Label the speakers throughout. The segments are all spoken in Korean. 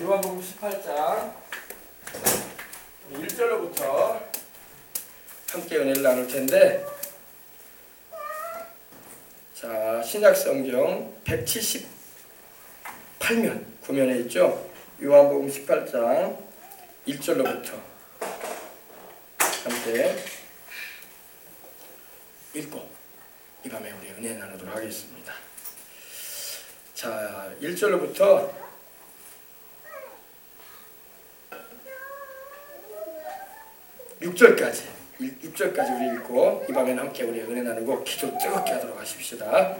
Speaker 1: 요한복음 18장 1절로부터 함께 은혜를 나눌 텐데, 자, 신약성경 178면 구면에 있죠. 요한복음 18장 1절로부터 함께 읽고 이 밤에 우리 은혜 나누도록 하겠습니다. 자, 1절로부터 6절까지 우리 읽고 이 밤에는 함께 우리 은혜 나누고 기도 뜨겁게 하도록 하십시다.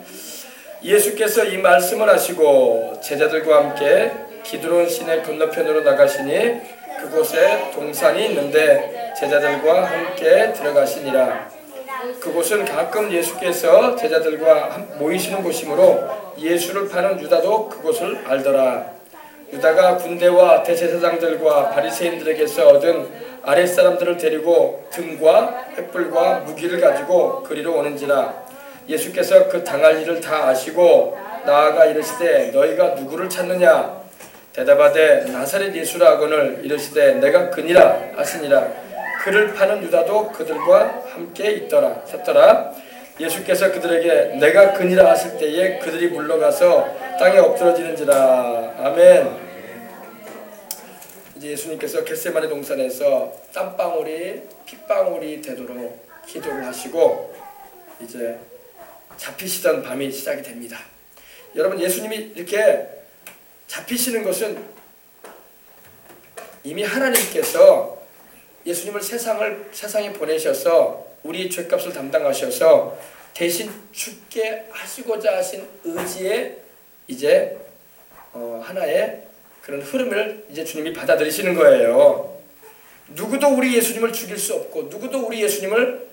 Speaker 1: 예수께서 이 말씀을 하시고 제자들과 함께 기드론 시내 건너편으로 나가시니 그곳에 동산이 있는데 제자들과 함께 들어가시니라. 그곳은 가끔 예수께서 제자들과 모이시는 곳이므로 예수를 파는 유다도 그곳을 알더라. 유다가 군대와 대제사장들과 바리새인들에게서 얻은 아랫사람들을 데리고 등과 횃불과 무기를 가지고 그리로 오는지라. 예수께서 그 당할 일을 다 아시고 나아가 이르시되 너희가 누구를 찾느냐? 대답하되 나사렛 예수라 하거늘 이르시되 내가 그니라 하시니라. 그를 파는 유다도 그들과 함께 섰더라. 예수께서 그들에게 내가 그니라 하실 때에 그들이 물러가서 땅에 엎드러지는지라. 아멘. 이제 예수님께서 겟세마네 동산에서 땀방울이 핏방울이 되도록 기도를 하시고 이제 잡히시던 밤이 시작이 됩니다. 여러분, 예수님이 이렇게 잡히시는 것은 이미 하나님께서 예수님을 세상에 보내셔서 우리 죄값을 담당하셔서 대신 죽게 하시고자 하신 의지의 이제 하나의 그런 흐름을 이제 주님이 받아들이시는 거예요. 누구도 우리 예수님을 죽일 수 없고 누구도 우리 예수님을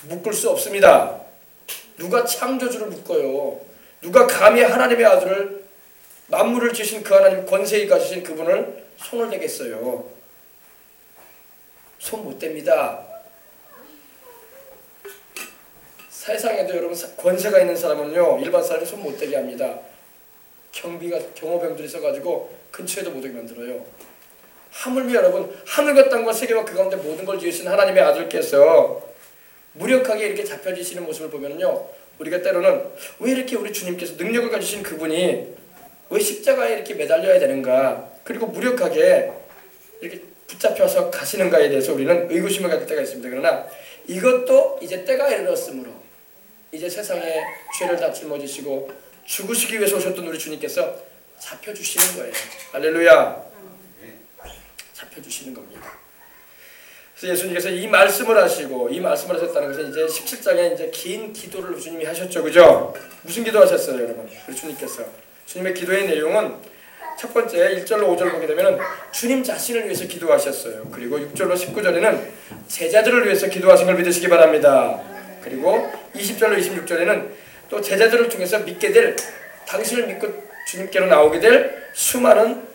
Speaker 1: 묶을 수 없습니다. 누가 창조주를 묶어요? 누가 감히 하나님의 아들을, 만물을 지으신 그 하나님, 권세에 가지신 그분을 손을 대겠어요? 손 못 댑니다. 세상에도 여러분 권세가 있는 사람은요, 일반 사람이 손 못 대게 합니다. 경호병들이 있어가지고 근처에도 못 오게 만들어요. 하물며 여러분, 하늘과 땅과 세계와 그 가운데 모든 걸 지으신 하나님의 아들께서 무력하게 이렇게 잡혀지시는 모습을 보면요, 우리가 때로는 왜 이렇게 우리 주님께서 능력을 가지신 그분이 왜 십자가에 이렇게 매달려야 되는가, 그리고 무력하게 이렇게 붙잡혀서 가시는가에 대해서 우리는 의구심을 가질 때가 있습니다. 그러나 이것도 이제 때가 이르렀으므로 이제 세상에 죄를 다 짊어지시고 죽으시기 위해서 오셨던 우리 주님께서 잡혀주시는 거예요. 할렐루야. 잡혀주시는 겁니다. 그래서 예수님께서 이 말씀을 하시고, 이 말씀을 하셨다는 것은 이제 17장에 이제 긴 기도를 주님이 하셨죠. 그죠? 무슨 기도 하셨어요, 여러분? 우리 주님께서. 주님의 기도의 내용은 첫 번째 1절로 5절 보게 되면 주님 자신을 위해서 기도하셨어요. 그리고 6절로 19절에는 제자들을 위해서 기도하신 걸 믿으시기 바랍니다. 그리고 20절로 26절에는 또 제자들을 통해서 믿게 될, 당신을 믿고 주님께로 나오게 될 수많은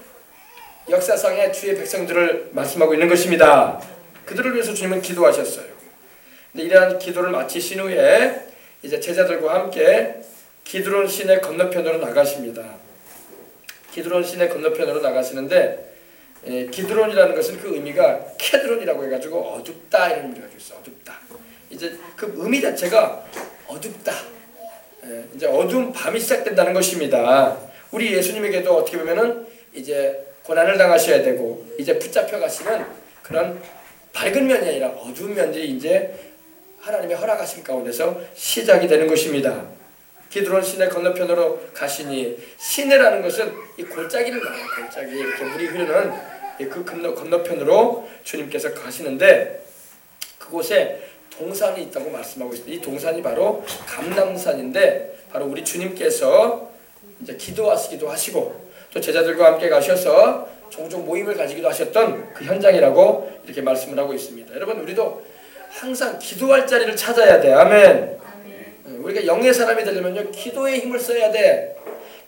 Speaker 1: 역사상의 주의 백성들을 말씀하고 있는 것입니다. 그들을 위해서 주님은 기도하셨어요. 근데 이러한 기도를 마치신 후에 이제 제자들과 함께 기드론 시내 건너편으로 나가십니다. 기드론 시내 건너편으로 나가시는데, 기드론이라는 것은 그 의미가 케드론이라고 해가지고 어둡다 이런 의미가 있어요. 어둡다. 이제 그 의미 자체가 어둡다. 이제 어두운 밤이 시작된다는 것입니다. 우리 예수님에게도 어떻게 보면은 이제 고난을 당하셔야 되고 이제 붙잡혀 가시는 그런 밝은 면이 아니라 어두운 면들이 이제 하나님의 허락하신 가운데서 시작이 되는 것입니다. 기드론 시내 건너편으로 가시니, 시내라는 것은 이 골짜기를 말해요. 골짜기, 이렇게 물이 흐르는 그 건너편으로 주님께서 가시는데 그곳에 동산이 있다고 말씀하고 있습니다. 이 동산이 바로 감람산인데, 바로 우리 주님께서 이제 기도하시기도 하시고 또 제자들과 함께 가셔서 종종 모임을 가지기도 하셨던 그 현장이라고 이렇게 말씀을 하고 있습니다. 여러분, 우리도 항상 기도할 자리를 찾아야 돼. 아멘. 우리가 영의 사람이 되려면요, 기도에 힘을 써야 돼.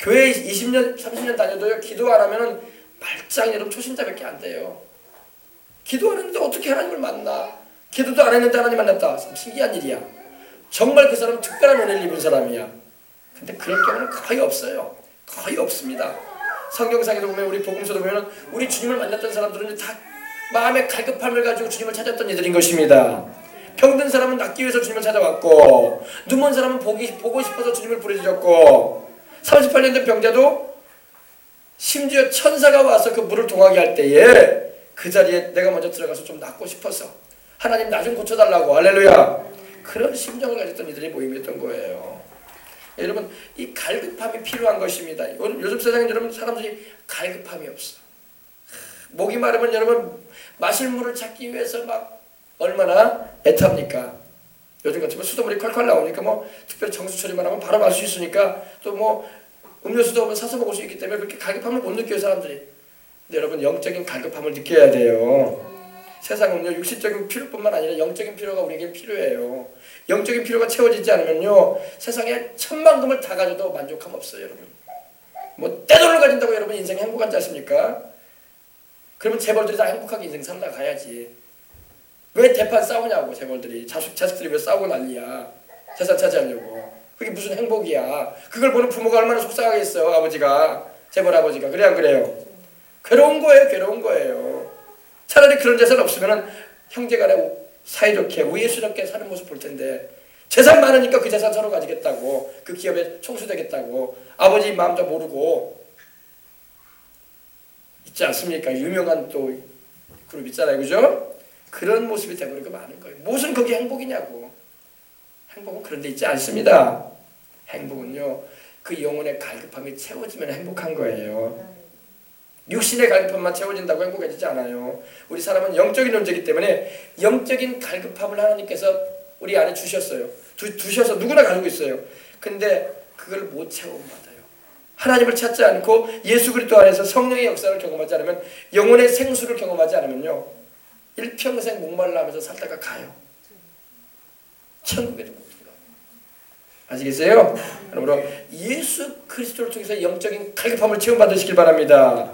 Speaker 1: 교회 20년, 30년 다녀도요, 기도 안 하면은 말짱 여러분 초신자밖에 안 돼요. 기도하는데 어떻게 하나님을 만나? 기도도 안 했는데 하나님 만났다. 참 신기한 일이야. 정말 그 사람은 특별한 은혜를 입은 사람이야. 근데 그런 경우는 거의 없어요. 거의 없습니다. 성경상에도 보면 우리 복음서도 보면 우리 주님을 만났던 사람들은 다 마음의 갈급함을 가지고 주님을 찾았던 이들인 것입니다. 병든 사람은 낫기 위해서 주님을 찾아왔고 눈먼 사람은 보고 싶어서 주님을 부르짖었고 38년 된 병자도 심지어 천사가 와서 그 물을 동하게 할 때에 그 자리에 내가 먼저 들어가서 좀 낫고 싶어서 하나님 나 좀 고쳐달라고 할렐루야 그런 심정을 가졌던 이들이 모임이었던 거예요. 여러분 이 갈급함이 필요한 것입니다. 요즘 세상에 여러분 사람들이 갈급함이 없어. 목이 마르면 여러분 마실 물을 찾기 위해서 막 얼마나 애탑니까? 요즘 같으면 수돗물이 콸콸 나오니까 뭐 특별히 정수 처리만 하면 바로 마실 수 있으니까 또 뭐 음료수도 사서 먹을 수 있기 때문에 그렇게 갈급함을 못 느껴요 사람들이. 근데 여러분 영적인 갈급함을 느껴야 돼요. 세상은요 육신적인 필요뿐만 아니라 영적인 필요가 우리에게 필요해요. 영적인 필요가 채워지지 않으면요 세상에 천만금을 다 가져도 만족함 없어요 여러분. 뭐 떼돈을 가진다고 여러분 인생이 행복한지 아십니까? 그러면 재벌들이 다 행복하게 인생 살다 가야지. 왜 대판 싸우냐고 재벌들이 자식들이 왜 싸우고 난리야. 재산 차지하려고. 그게 무슨 행복이야. 그걸 보는 부모가 얼마나 속상하겠어 아버지가 재벌 아버지가. 그래 안 그래요? 괴로운 거예요 괴로운 거예요. 차라리 그런 재산 없으면 형제간에 사이좋게 우애스럽게 사는 모습 볼 텐데 재산 많으니까 그 재산 서로 가지겠다고 그 기업에 총수되겠다고 아버지 마음도 모르고 있지 않습니까? 유명한 또 그룹 있잖아요 그죠? 그런 모습이 되버리고 많은 거예요. 무슨 그게 행복이냐고. 행복은 그런 데 있지 않습니다. 행복은요 그 영혼의 갈급함이 채워지면 행복한 거예요. 육신의 갈급함만 채워진다고 행복해지지 않아요. 우리 사람은 영적인 존재이기 때문에 영적인 갈급함을 하나님께서 우리 안에 주셨어요. 두셔서 누구나 가지고 있어요. 근데 그걸 못 채움받아요. 하나님을 찾지 않고 예수 그리스도 안에서 성령의 역사를 경험하지 않으면 영혼의 생수를 경험하지 않으면요 일평생 목말라 하면서 살다가 가요. 천국에도 못 들어가요. 아시겠어요? 그러므로 예수 그리스도를 통해서 영적인 갈급함을 체험받으시길 바랍니다.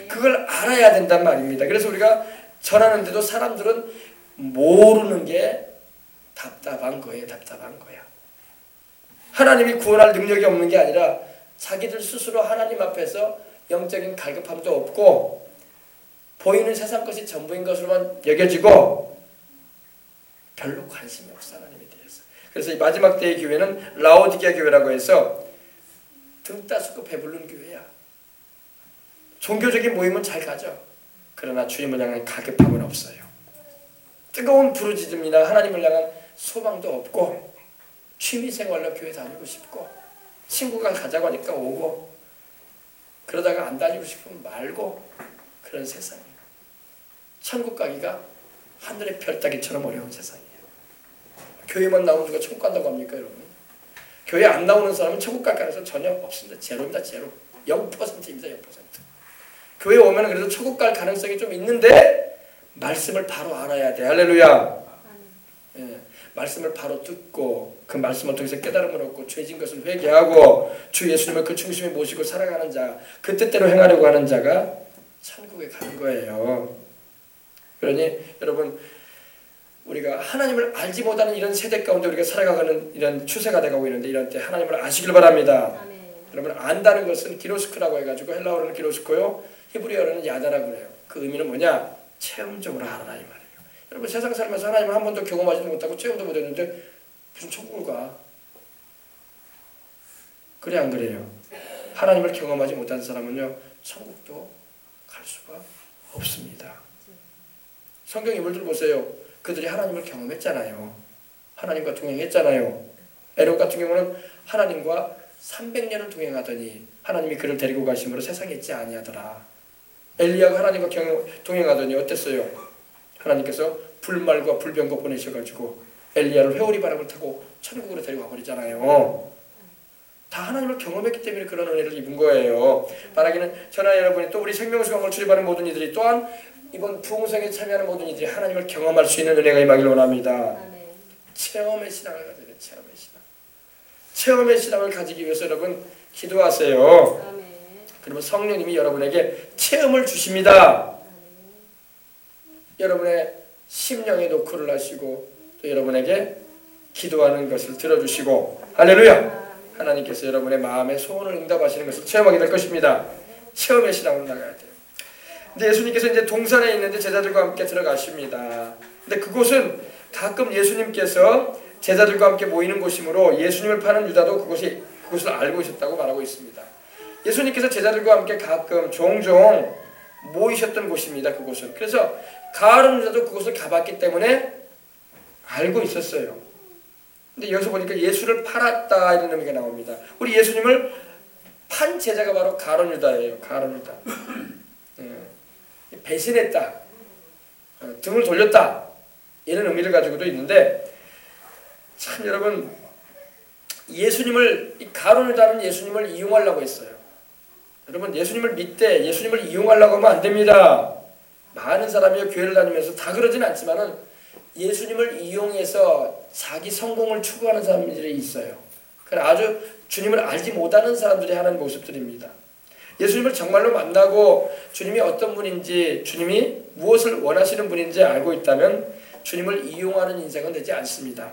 Speaker 1: 그걸 알아야 된단 말입니다. 그래서 우리가 전하는데도 사람들은 모르는 게 답답한 거예요. 답답한 거야. 하나님이 구원할 능력이 없는 게 아니라 자기들 스스로 하나님 앞에서 영적인 갈급함도 없고 보이는 세상 것이 전부인 것으로만 여겨지고 별로 관심이 없어 하나님에 대해서. 그래서 이 마지막 때의 교회는 라오디게아 교회라고 해서 등 따스고 배부른 교회야. 종교적인 모임은 잘 가죠. 그러나 주님을 향한 갈급함은 없어요. 뜨거운 부르짖음이나 하나님을 향한 소망도 없고 취미생활로 교회 다니고 싶고 친구가 가자고 하니까 오고 그러다가 안 다니고 싶으면 말고 그런 세상이에요. 천국 가기가 하늘의 별 따기처럼 어려운 세상이에요. 교회만 나오는 누가 천국 간다고 합니까 여러분? 교회 안 나오는 사람은 천국 갈 가능성 전혀 없습니다. 제로입니다. 제로. 0%입니다. 0%. 교회 오면 그래도 천국 갈 가능성이 좀 있는데 말씀을 바로 알아야 돼. 할렐루야. 예, 말씀을 바로 듣고 그 말씀을 통해서 깨달음을 얻고 죄진 것을 회개하고 주 예수님을 그 중심에 모시고 살아가는 자, 그 뜻대로 행하려고 하는 자가 천국에 가는 거예요. 그러니 여러분 우리가 하나님을 알지 못하는 이런 세대 가운데 우리가 살아가는 이런 추세가 되고 있는데 이런 때 하나님을 아시길 바랍니다. 아멘. 여러분 안다는 것은 기노스크라고 해가지고 헬라어로는 기노스코요 히브리어로는 야다라고 그래요. 그 의미는 뭐냐? 체험적으로 하라 이 말이에요. 여러분 세상 살면서 하나님을 한 번도 경험하지도 못하고 체험도 못했는데 무슨 천국을 가? 그래 안 그래요? 하나님을 경험하지 못한 사람은요 천국도 갈 수가 없습니다. 성경 인물들 보세요. 그들이 하나님을 경험했잖아요. 하나님과 동행했잖아요. 에녹 같은 경우는 하나님과 300년을 동행하더니 하나님이 그를 데리고 가심으로 세상에 있지 아니하더라. 엘리야가 하나님과 동행하더니 어땠어요? 하나님께서 불말과 불병거 보내셔가지고 엘리야를 회오리 바람을 타고 천국으로 데리고 가버리잖아요. 다 하나님을 경험했기 때문에 그런 은혜를 입은 거예요. 바라기는 저나 여러분이 또 우리 생명수강을 출입하는 모든 이들이 또한 이번 부흥성에 참여하는 모든 이들이 하나님을 경험할 수 있는 은혜가 임하기를 원합니다. 체험의 신앙을 가져야 돼요. 체험의 신앙. 체험의 신앙을 가지기 위해서 여러분 기도하세요. 그러면 성령님이 여러분에게 체험을 주십니다. 여러분의 심령에 노크를 하시고 또 여러분에게 기도하는 것을 들어주시고 할렐루야! 하나님께서 여러분의 마음의 소원을 응답하시는 것을 체험하게 될 것입니다. 체험의 신앙으로 나가야 돼요. 근데 예수님께서 이제 동산에 있는데 제자들과 함께 들어가십니다. 근데 그곳은 가끔 예수님께서 제자들과 함께 모이는 곳이므로 예수님을 파는 유다도 그곳을 알고 있었다고 말하고 있습니다. 예수님께서 제자들과 함께 가끔 종종 모이셨던 곳입니다. 그곳은. 그래서 가룟 유다도 그곳을 가봤기 때문에 알고 있었어요. 근데 여기서 보니까 예수를 팔았다 이런 의미가 나옵니다. 우리 예수님을 판 제자가 바로 가룟 유다예요. 가룟 유다. 배신했다, 등을 돌렸다 이런 의미를 가지고도 있는데, 참 여러분, 예수님을, 이 가룟 유다는 예수님을 이용하려고 했어요. 여러분, 예수님을 믿되 예수님을 이용하려고 하면 안 됩니다. 많은 사람이 교회를 다니면서 다 그러진 않지만은 예수님을 이용해서 자기 성공을 추구하는 사람들이 있어요. 그건 아주 주님을 알지 못하는 사람들이 하는 모습들입니다. 예수님을 정말로 만나고 주님이 어떤 분인지, 주님이 무엇을 원하시는 분인지 알고 있다면 주님을 이용하는 인생은 되지 않습니다.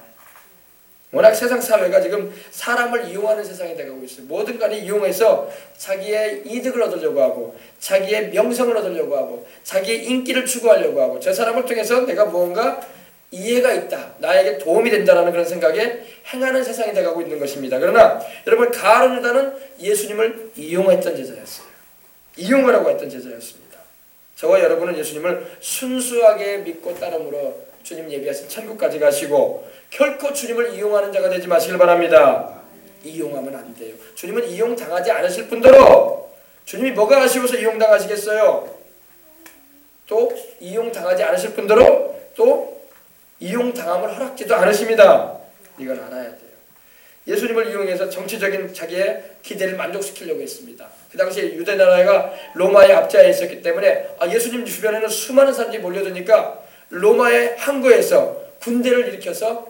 Speaker 1: 워낙 세상 사회가 지금 사람을 이용하는 세상이 되고 있어요. 모든 간에 이용해서 자기의 이득을 얻으려고 하고, 자기의 명성을 얻으려고 하고, 자기의 인기를 추구하려고 하고, 저 사람을 통해서 내가 무언가 이해가 있다, 나에게 도움이 된다라는 그런 생각에 행하는 세상이 되고 있는 것입니다. 그러나 여러분, 가룟 유다는 예수님을 이용했던 제자였어요. 이용하라고 했던 제자였습니다. 저와 여러분은 예수님을 순수하게 믿고 따름으로 주님 예비하신 천국까지 가시고 결코 주님을 이용하는 자가 되지 마시길 바랍니다. 이용하면 안 돼요. 주님은 이용당하지 않으실 뿐더러 주님이 뭐가 아쉬워서 이용당하시겠어요? 또 이용당하지 않으실 뿐더러 또 이용당함을 허락지도 않으십니다. 이걸 알아야 돼요. 예수님을 이용해서 정치적인 자기의 기대를 만족시키려고 했습니다. 그 당시에 유대 나라가 로마의 압제하에 있었기 때문에 예수님 주변에는 수많은 사람들이 몰려드니까 로마의 항구에서 군대를 일으켜서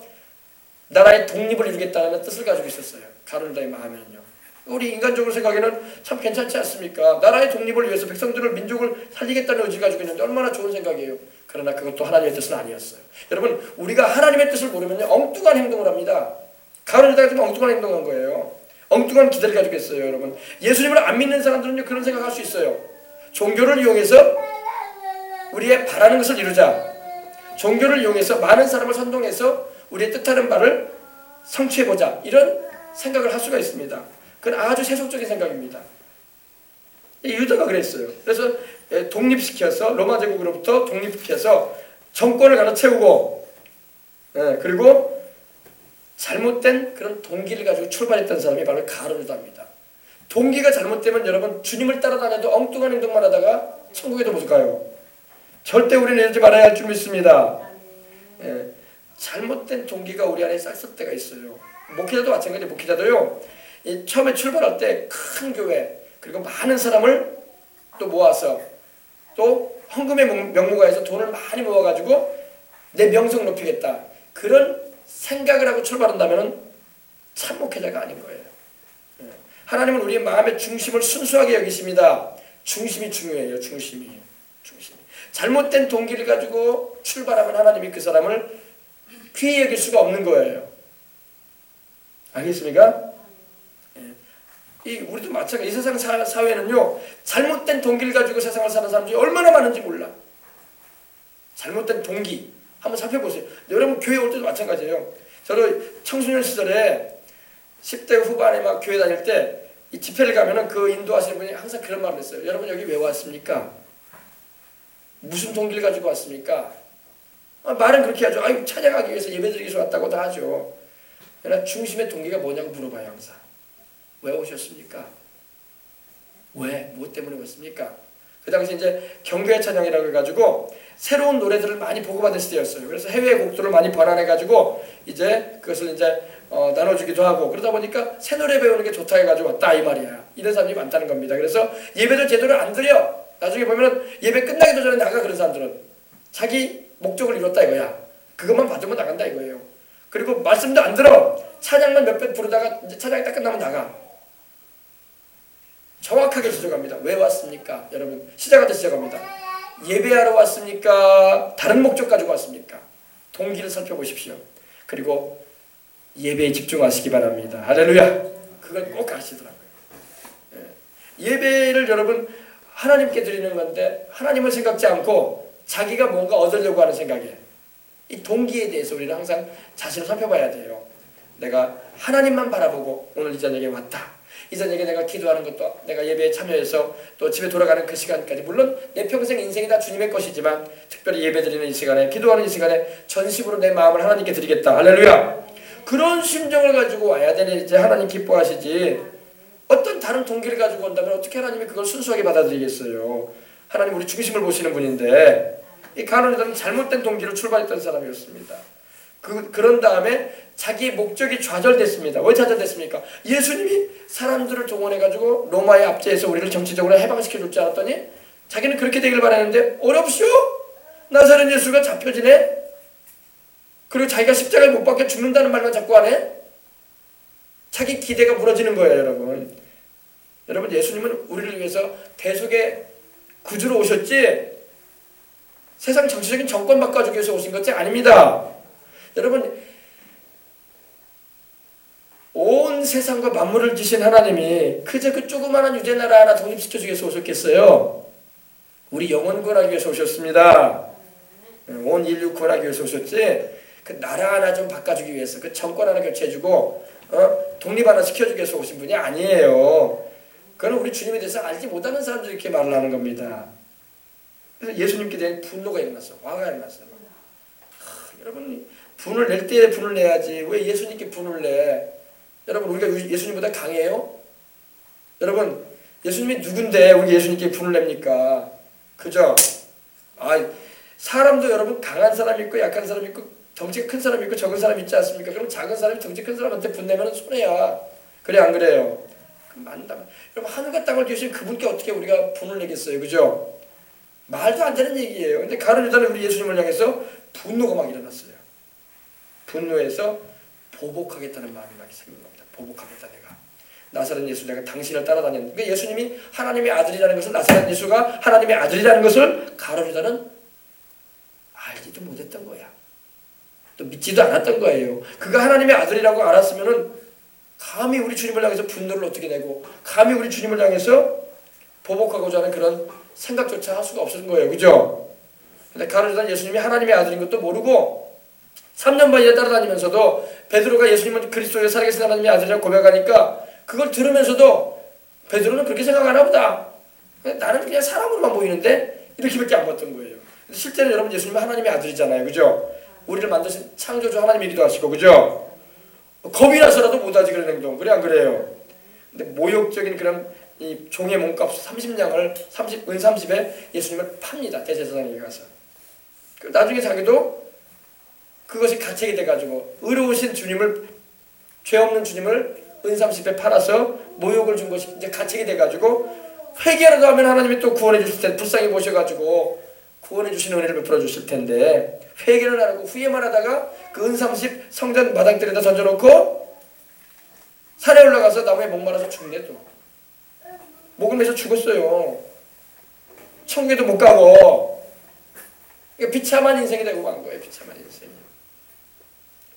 Speaker 1: 나라의 독립을 이루겠다는 뜻을 가지고 있었어요. 가룟 유다의 마음에는요. 우리 인간적으로 생각에는 참 괜찮지 않습니까? 나라의 독립을 위해서 백성들을, 민족을 살리겠다는 의지를 가지고 있는데 얼마나 좋은 생각이에요. 그러나 그것도 하나님의 뜻은 아니었어요. 여러분, 우리가 하나님의 뜻을 모르면 엉뚱한 행동을 합니다. 가룟 유다가 좀 엉뚱한 행동한 거예요. 엉뚱한 기대를 가지고 있어요. 여러분, 예수님을 안 믿는 사람들은 그런 생각할 수 있어요. 종교를 이용해서 우리의 바라는 것을 이루자, 종교를 이용해서 많은 사람을 선동해서 우리의 뜻하는 바를 성취해보자, 이런 생각을 할 수가 있습니다. 그건 아주 세속적인 생각입니다. 유다가 그랬어요. 그래서 독립시켜서, 로마 제국으로부터 독립시켜서 정권을 갈아채우고, 그리고 잘못된 그런 동기를 가지고 출발했던 사람이 바로 가룟 유다입니다. 동기가 잘못되면 여러분, 주님을 따라다녀도 엉뚱한 행동만 하다가 천국에도 못 가요. 절대 우리는 이러지 말아야 할 줄 믿습니다. 잘못된 동기가 우리 안에 싹쓸 때가 있어요. 목회자도 마찬가지예요. 목회자도요, 처음에 출발할 때 큰 교회, 그리고 많은 사람을 또 모아서 또 헌금의 명목하에서 돈을 많이 모아가지고 내 명성 높이겠다, 그런 생각을 하고 출발한다면 참 목회자가 아닌 거예요. 하나님은 우리의 마음의 중심을 순수하게 여기십니다. 중심이 중요해요. 중심이. 잘못된 동기를 가지고 출발하면 하나님이 그 사람을 귀히 여길 수가 없는 거예요. 알겠습니까? 우리도 마찬가지. 이 세상 사회는요, 잘못된 동기를 가지고 세상을 사는 사람들이 얼마나 많은지 몰라. 잘못된 동기 한번 살펴보세요. 여러분, 교회 올 때도 마찬가지예요. 저도 청소년 시절에 10대 후반에 막 교회 다닐 때 이 집회를 가면은 그 인도하시는 분이 항상 그런 말을 했어요. 여러분, 여기 왜 왔습니까? 무슨 동기를 가지고 왔습니까? 말은 그렇게 하죠. 찬양하기 위해서, 예배드리기 위해서 왔다고 다 하죠. 그러나 중심의 동기가 뭐냐고 물어봐요. 항상. 왜 오셨습니까? 왜? 무엇 때문에 왔습니까? 그 당시 이제 경배 찬양이라고 해가지고 새로운 노래들을 많이 보고받은 시대였어요. 그래서 해외 곡들을 많이 번안해가지고 이제 그것을 이제 나눠주기도 하고, 그러다 보니까 새 노래 배우는 게 좋다 해가지고 왔다 이 말이야. 이런 사람이 많다는 겁니다. 그래서 예배도 제대로 안 드려. 나중에 보면은 예배 끝나기도 전에 나가. 그런 사람들은 자기 목적을 이뤘다 이거야. 그것만 받으면 나간다 이거예요. 그리고 말씀도 안 들어. 찬양만 몇 번 부르다가 이제 찬양이 딱 끝나면 나가. 정확하게 지적합니다. 왜 왔습니까? 여러분, 시작할 때 지적합니다. 예배하러 왔습니까? 다른 목적 가지고 왔습니까? 동기를 살펴보십시오. 그리고 예배에 집중하시기 바랍니다. 할렐루야. 그걸 꼭 아시더라고요. 예배를 여러분, 하나님께 드리는 건데 하나님을 생각지 않고 자기가 뭔가 얻으려고 하는 생각이에요. 이 동기에 대해서 우리는 항상 자신을 살펴봐야 돼요. 내가 하나님만 바라보고 오늘 이 저녁에 왔다. 이 저녁에 내가 기도하는 것도 내가 예배에 참여해서 또 집에 돌아가는 그 시간까지 물론 내 평생 인생이 다 주님의 것이지만 특별히 예배드리는 이 시간에 기도하는 이 시간에 전심으로 내 마음을 하나님께 드리겠다. 할렐루야. 그런 심정을 가지고 와야 되는 이제 하나님 기뻐하시지 어떤 다른 동기를 가지고 온다면 어떻게 하나님이 그걸 순수하게 받아들이겠어요. 하나님 우리 중심을 보시는 분인데 이 가룟 유다는 잘못된 동기로 출발했던 사람이었습니다. 그런 다음에 자기의 목적이 좌절됐습니다. 왜 좌절됐습니까? 예수님이 사람들을 동원해가지고 로마의 압제에서 우리를 정치적으로 해방시켜줄 줄 알았더니 자기는 그렇게 되길 바라는데 어렵시오? 나사렛 예수가 잡혀지네? 그리고 자기가 십자가를 못 박혀 죽는다는 말만 자꾸 하네? 자기 기대가 무너지는 거예요, 여러분. 여러분, 예수님은 우리를 위해서 대속의 구주로 오셨지 세상 정치적인 정권 바꿔주기 위해서 오신 것이 아닙니다. 여러분, 온 세상과 만물을 지신 하나님이 그저 그 조그마한 유대 나라 하나 독립시켜주기 위해서 오셨겠어요? 우리 영혼 구원하기 위해서 오셨습니다. 온 인류 구원하기 위해서 오셨지 그 나라 하나 좀 바꿔주기 위해서 그 정권 하나 교체해주고 독립 하나 시켜주기 위해서 오신 분이 아니에요. 그건 우리 주님에 대해서 알지 못하는 사람들이 이렇게 말을 하는 겁니다. 그래서 예수님께 대한 분노가 일어났어. 화가 일어났어요. 여러분 분을 낼 때 분을 내야지 왜 예수님께 분을 내? 여러분 우리가 예수님보다 강해요? 여러분 예수님이 누군데 우리 예수님께 분을 냅니까? 그죠? 사람도 여러분 강한 사람이 있고 약한 사람이 있고 덩치가 큰 사람이 있고 적은 사람이 있지 않습니까? 그럼 작은 사람이 덩치 큰 사람한테 분내면 손해야. 그래 안 그래요? 그럼 맞다. 여러분 하늘과 땅을 지으신 그분께 어떻게 우리가 분을 내겠어요? 그죠? 말도 안 되는 얘기예요. 근데 가룟 유다는 우리 예수님을 향해서 분노가 막 일어났어요. 분노해서 보복하겠다는 마음이 막 생긴 겁니다. 보복하겠다 내가. 나사렛 예수 내가 당신을 따라다녔는데 그러니까 예수님이 하나님의 아들이라는 것을 나사렛 예수가 하나님의 아들이라는 것을 가룟 유다는 알지도 못했던 거야. 또 믿지도 않았던 거예요. 그가 하나님의 아들이라고 알았으면은 감히 우리 주님을 향해서 분노를 어떻게 내고 감히 우리 주님을 향해서 보복하고자 하는 그런 생각조차 할 수가 없었던 거예요. 그죠? 근데 가룟 유다는 예수님이 하나님의 아들인 것도 모르고 3년 반이나 따라다니면서도 베드로가 예수님은 그리스도의 살아계신 하나님의 아들이라고 고백하니까 그걸 들으면서도 베드로는 그렇게 생각하나 보다. 나는 그냥 사람으로만 보이는데 이렇게밖에 안 봤던 거예요. 실제로 여러분 예수님은 하나님의 아들이잖아요. 그죠? 우리를 만드신 창조주 하나님이기도 하시고 그죠? 겁이 나서라도 못하지 그런 행동. 그래 안 그래요? 근데 모욕적인 그런 이 종의 몸값 30냥을 은 30에 예수님을 팝니다. 대제사장에게 가서. 나중에 자기도 그것이 가책이 돼가지고 의로우신 주님을 죄 없는 주님을 은 30에 팔아서 모욕을 준 것이 이제 가책이 돼가지고 회개라도 하면 하나님이 또 구원해 주실 텐데 불쌍히 보셔가지고 구원해 주시는 은혜를 베풀어 주실 텐데 회개를 안 하고 후회만 하다가 그 은 30 성전 마당들에다 던져놓고 산에 올라가서 나무에 목말라서 죽네 또. 목을 매서 죽었어요. 천국에도 못 가고 비참한 인생이 되고 간 거예요. 비참한 인생이.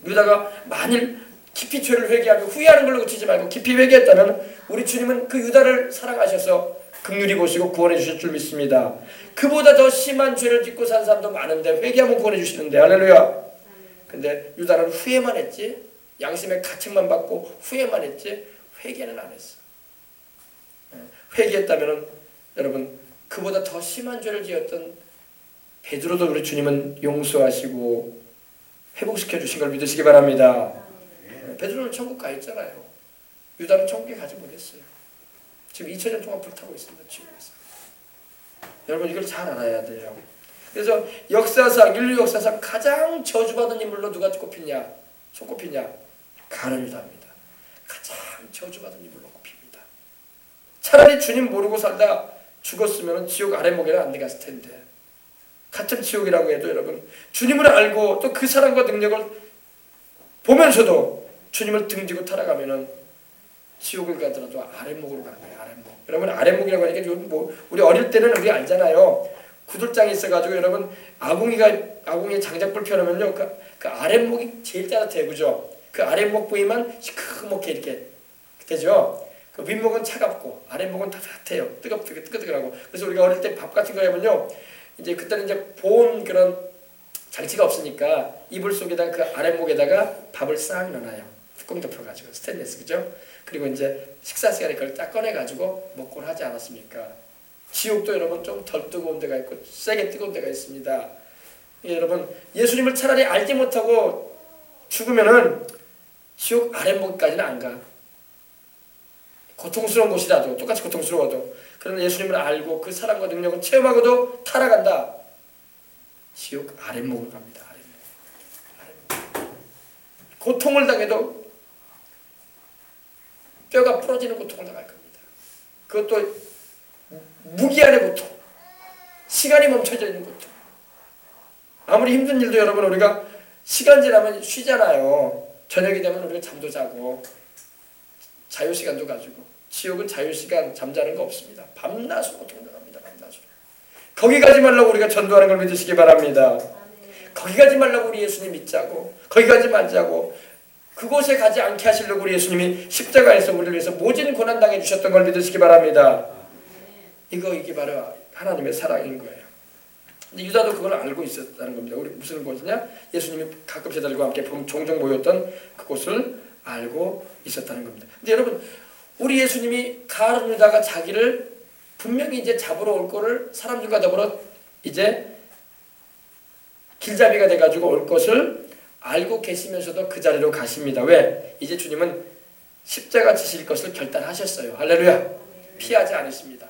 Speaker 1: 유다가 만일 깊이 죄를 회개하고 후회하는 걸로 그치지 말고 깊이 회개했다면 우리 주님은 그 유다를 사랑하셔서 긍휼히 보시고 구원해 주실 줄 믿습니다. 그보다 더 심한 죄를 짓고 산 사람도 많은데 회개하면 구원해 주시는데 할렐루야. 근데 유다는 후회만 했지 양심의 가책만 받고 후회만 했지 회개는 안 했어. 회개했다면 여러분 그보다 더 심한 죄를 지었던 베드로도 우리 주님은 용서하시고 회복시켜 주신 걸 믿으시기 바랍니다. 베드로는 천국 가 있잖아요. 유다는 천국에 가지 못했어요. 지금 2000년 동안 불타고 있습니다. 지옥에서. 여러분 이걸 잘 알아야 돼요. 그래서 역사상 인류 역사상 가장 저주받은 인물로 누가 꼽히냐? 손꼽히냐? 가룟 유다입니다. 가장 저주받은 인물로 꼽힙니다. 차라리 주님 모르고 살다 죽었으면 지옥 아래목에는 안 내갔을 텐데 같은 지옥이라고 해도 여러분 주님을 알고 또 그 사랑과 능력을 보면서도 주님을 등지고 타락하면은 지옥을 가더라도 아랫목으로 가는 거예요. 아랫목. 여러분 아랫목이라고 하니까 뭐 우리 어릴 때는 우리 알잖아요. 구들장이 있어가지고 여러분 아궁이 장작불 펴놓으면요 그 아랫목이 제일 따뜻해요. 그죠? 그 아랫목 부위만 시커멓게 이렇게 되죠. 그 윗목은 차갑고 아랫목은 따뜻해요. 뜨겁뜨거하고. 그래서 우리가 어릴 때 밥 같은 거 해보면요, 이제 그때는 이제 보온 그런 장치가 없으니까 이불 속에다 그 아랫목에다가 밥을 싹 넣어놔요. 뚜껑 덮여가지고 스테인리스, 그죠? 그리고 이제 식사 시간에 그걸 딱 꺼내가지고 먹곤 하지 않았습니까? 지옥도 여러분 좀 덜 뜨거운 데가 있고 세게 뜨거운 데가 있습니다. 여러분, 예수님을 차라리 알지 못하고 죽으면은 지옥 아랫목까지는 안 가. 고통스러운 곳이라도, 똑같이 고통스러워도. 그러나 예수님을 알고 그 사랑과 능력을 체험하고도 타락한다, 지옥 아랫목을 갑니다. 아랫목. 고통을 당해도 뼈가 부러지는 고통을 당할 겁니다. 그것도 무기한의 고통, 시간이 멈춰져 있는 고통. 아무리 힘든 일도 여러분, 우리가 시간 지나면 쉬잖아요. 저녁이 되면 우리가 잠도 자고 자유시간도 가지고. 지옥은 자유시간, 잠자는 거 없습니다. 밤낮으로 고통당합니다. 밤낮으로. 거기 가지 말라고 우리가 전도하는 걸 믿으시기 바랍니다. 거기 가지 말라고 우리 예수님 믿자고, 거기 가지 말자고, 그곳에 가지 않게 하시려고 우리 예수님이 십자가에서 우리를 위해서 모진 고난 당해 주셨던 걸 믿으시기 바랍니다. 이게 바로 하나님의 사랑인 거예요. 근데 유다도 그걸 알고 있었다는 겁니다. 우리 무슨 곳이냐? 예수님이 가끔 제자들과 함께 종종 모였던 그곳을 알고 있었다는 겁니다. 근데 여러분, 우리 예수님이 가룟 유다가 자기를 분명히 이제 잡으러 올 거를 사람들과 더불어 이제 길잡이가 돼가지고 올 것을 알고 계시면서도 그 자리로 가십니다. 왜? 이제 주님은 십자가 지실 것을 결단하셨어요. 할렐루야. 피하지 않으십니다.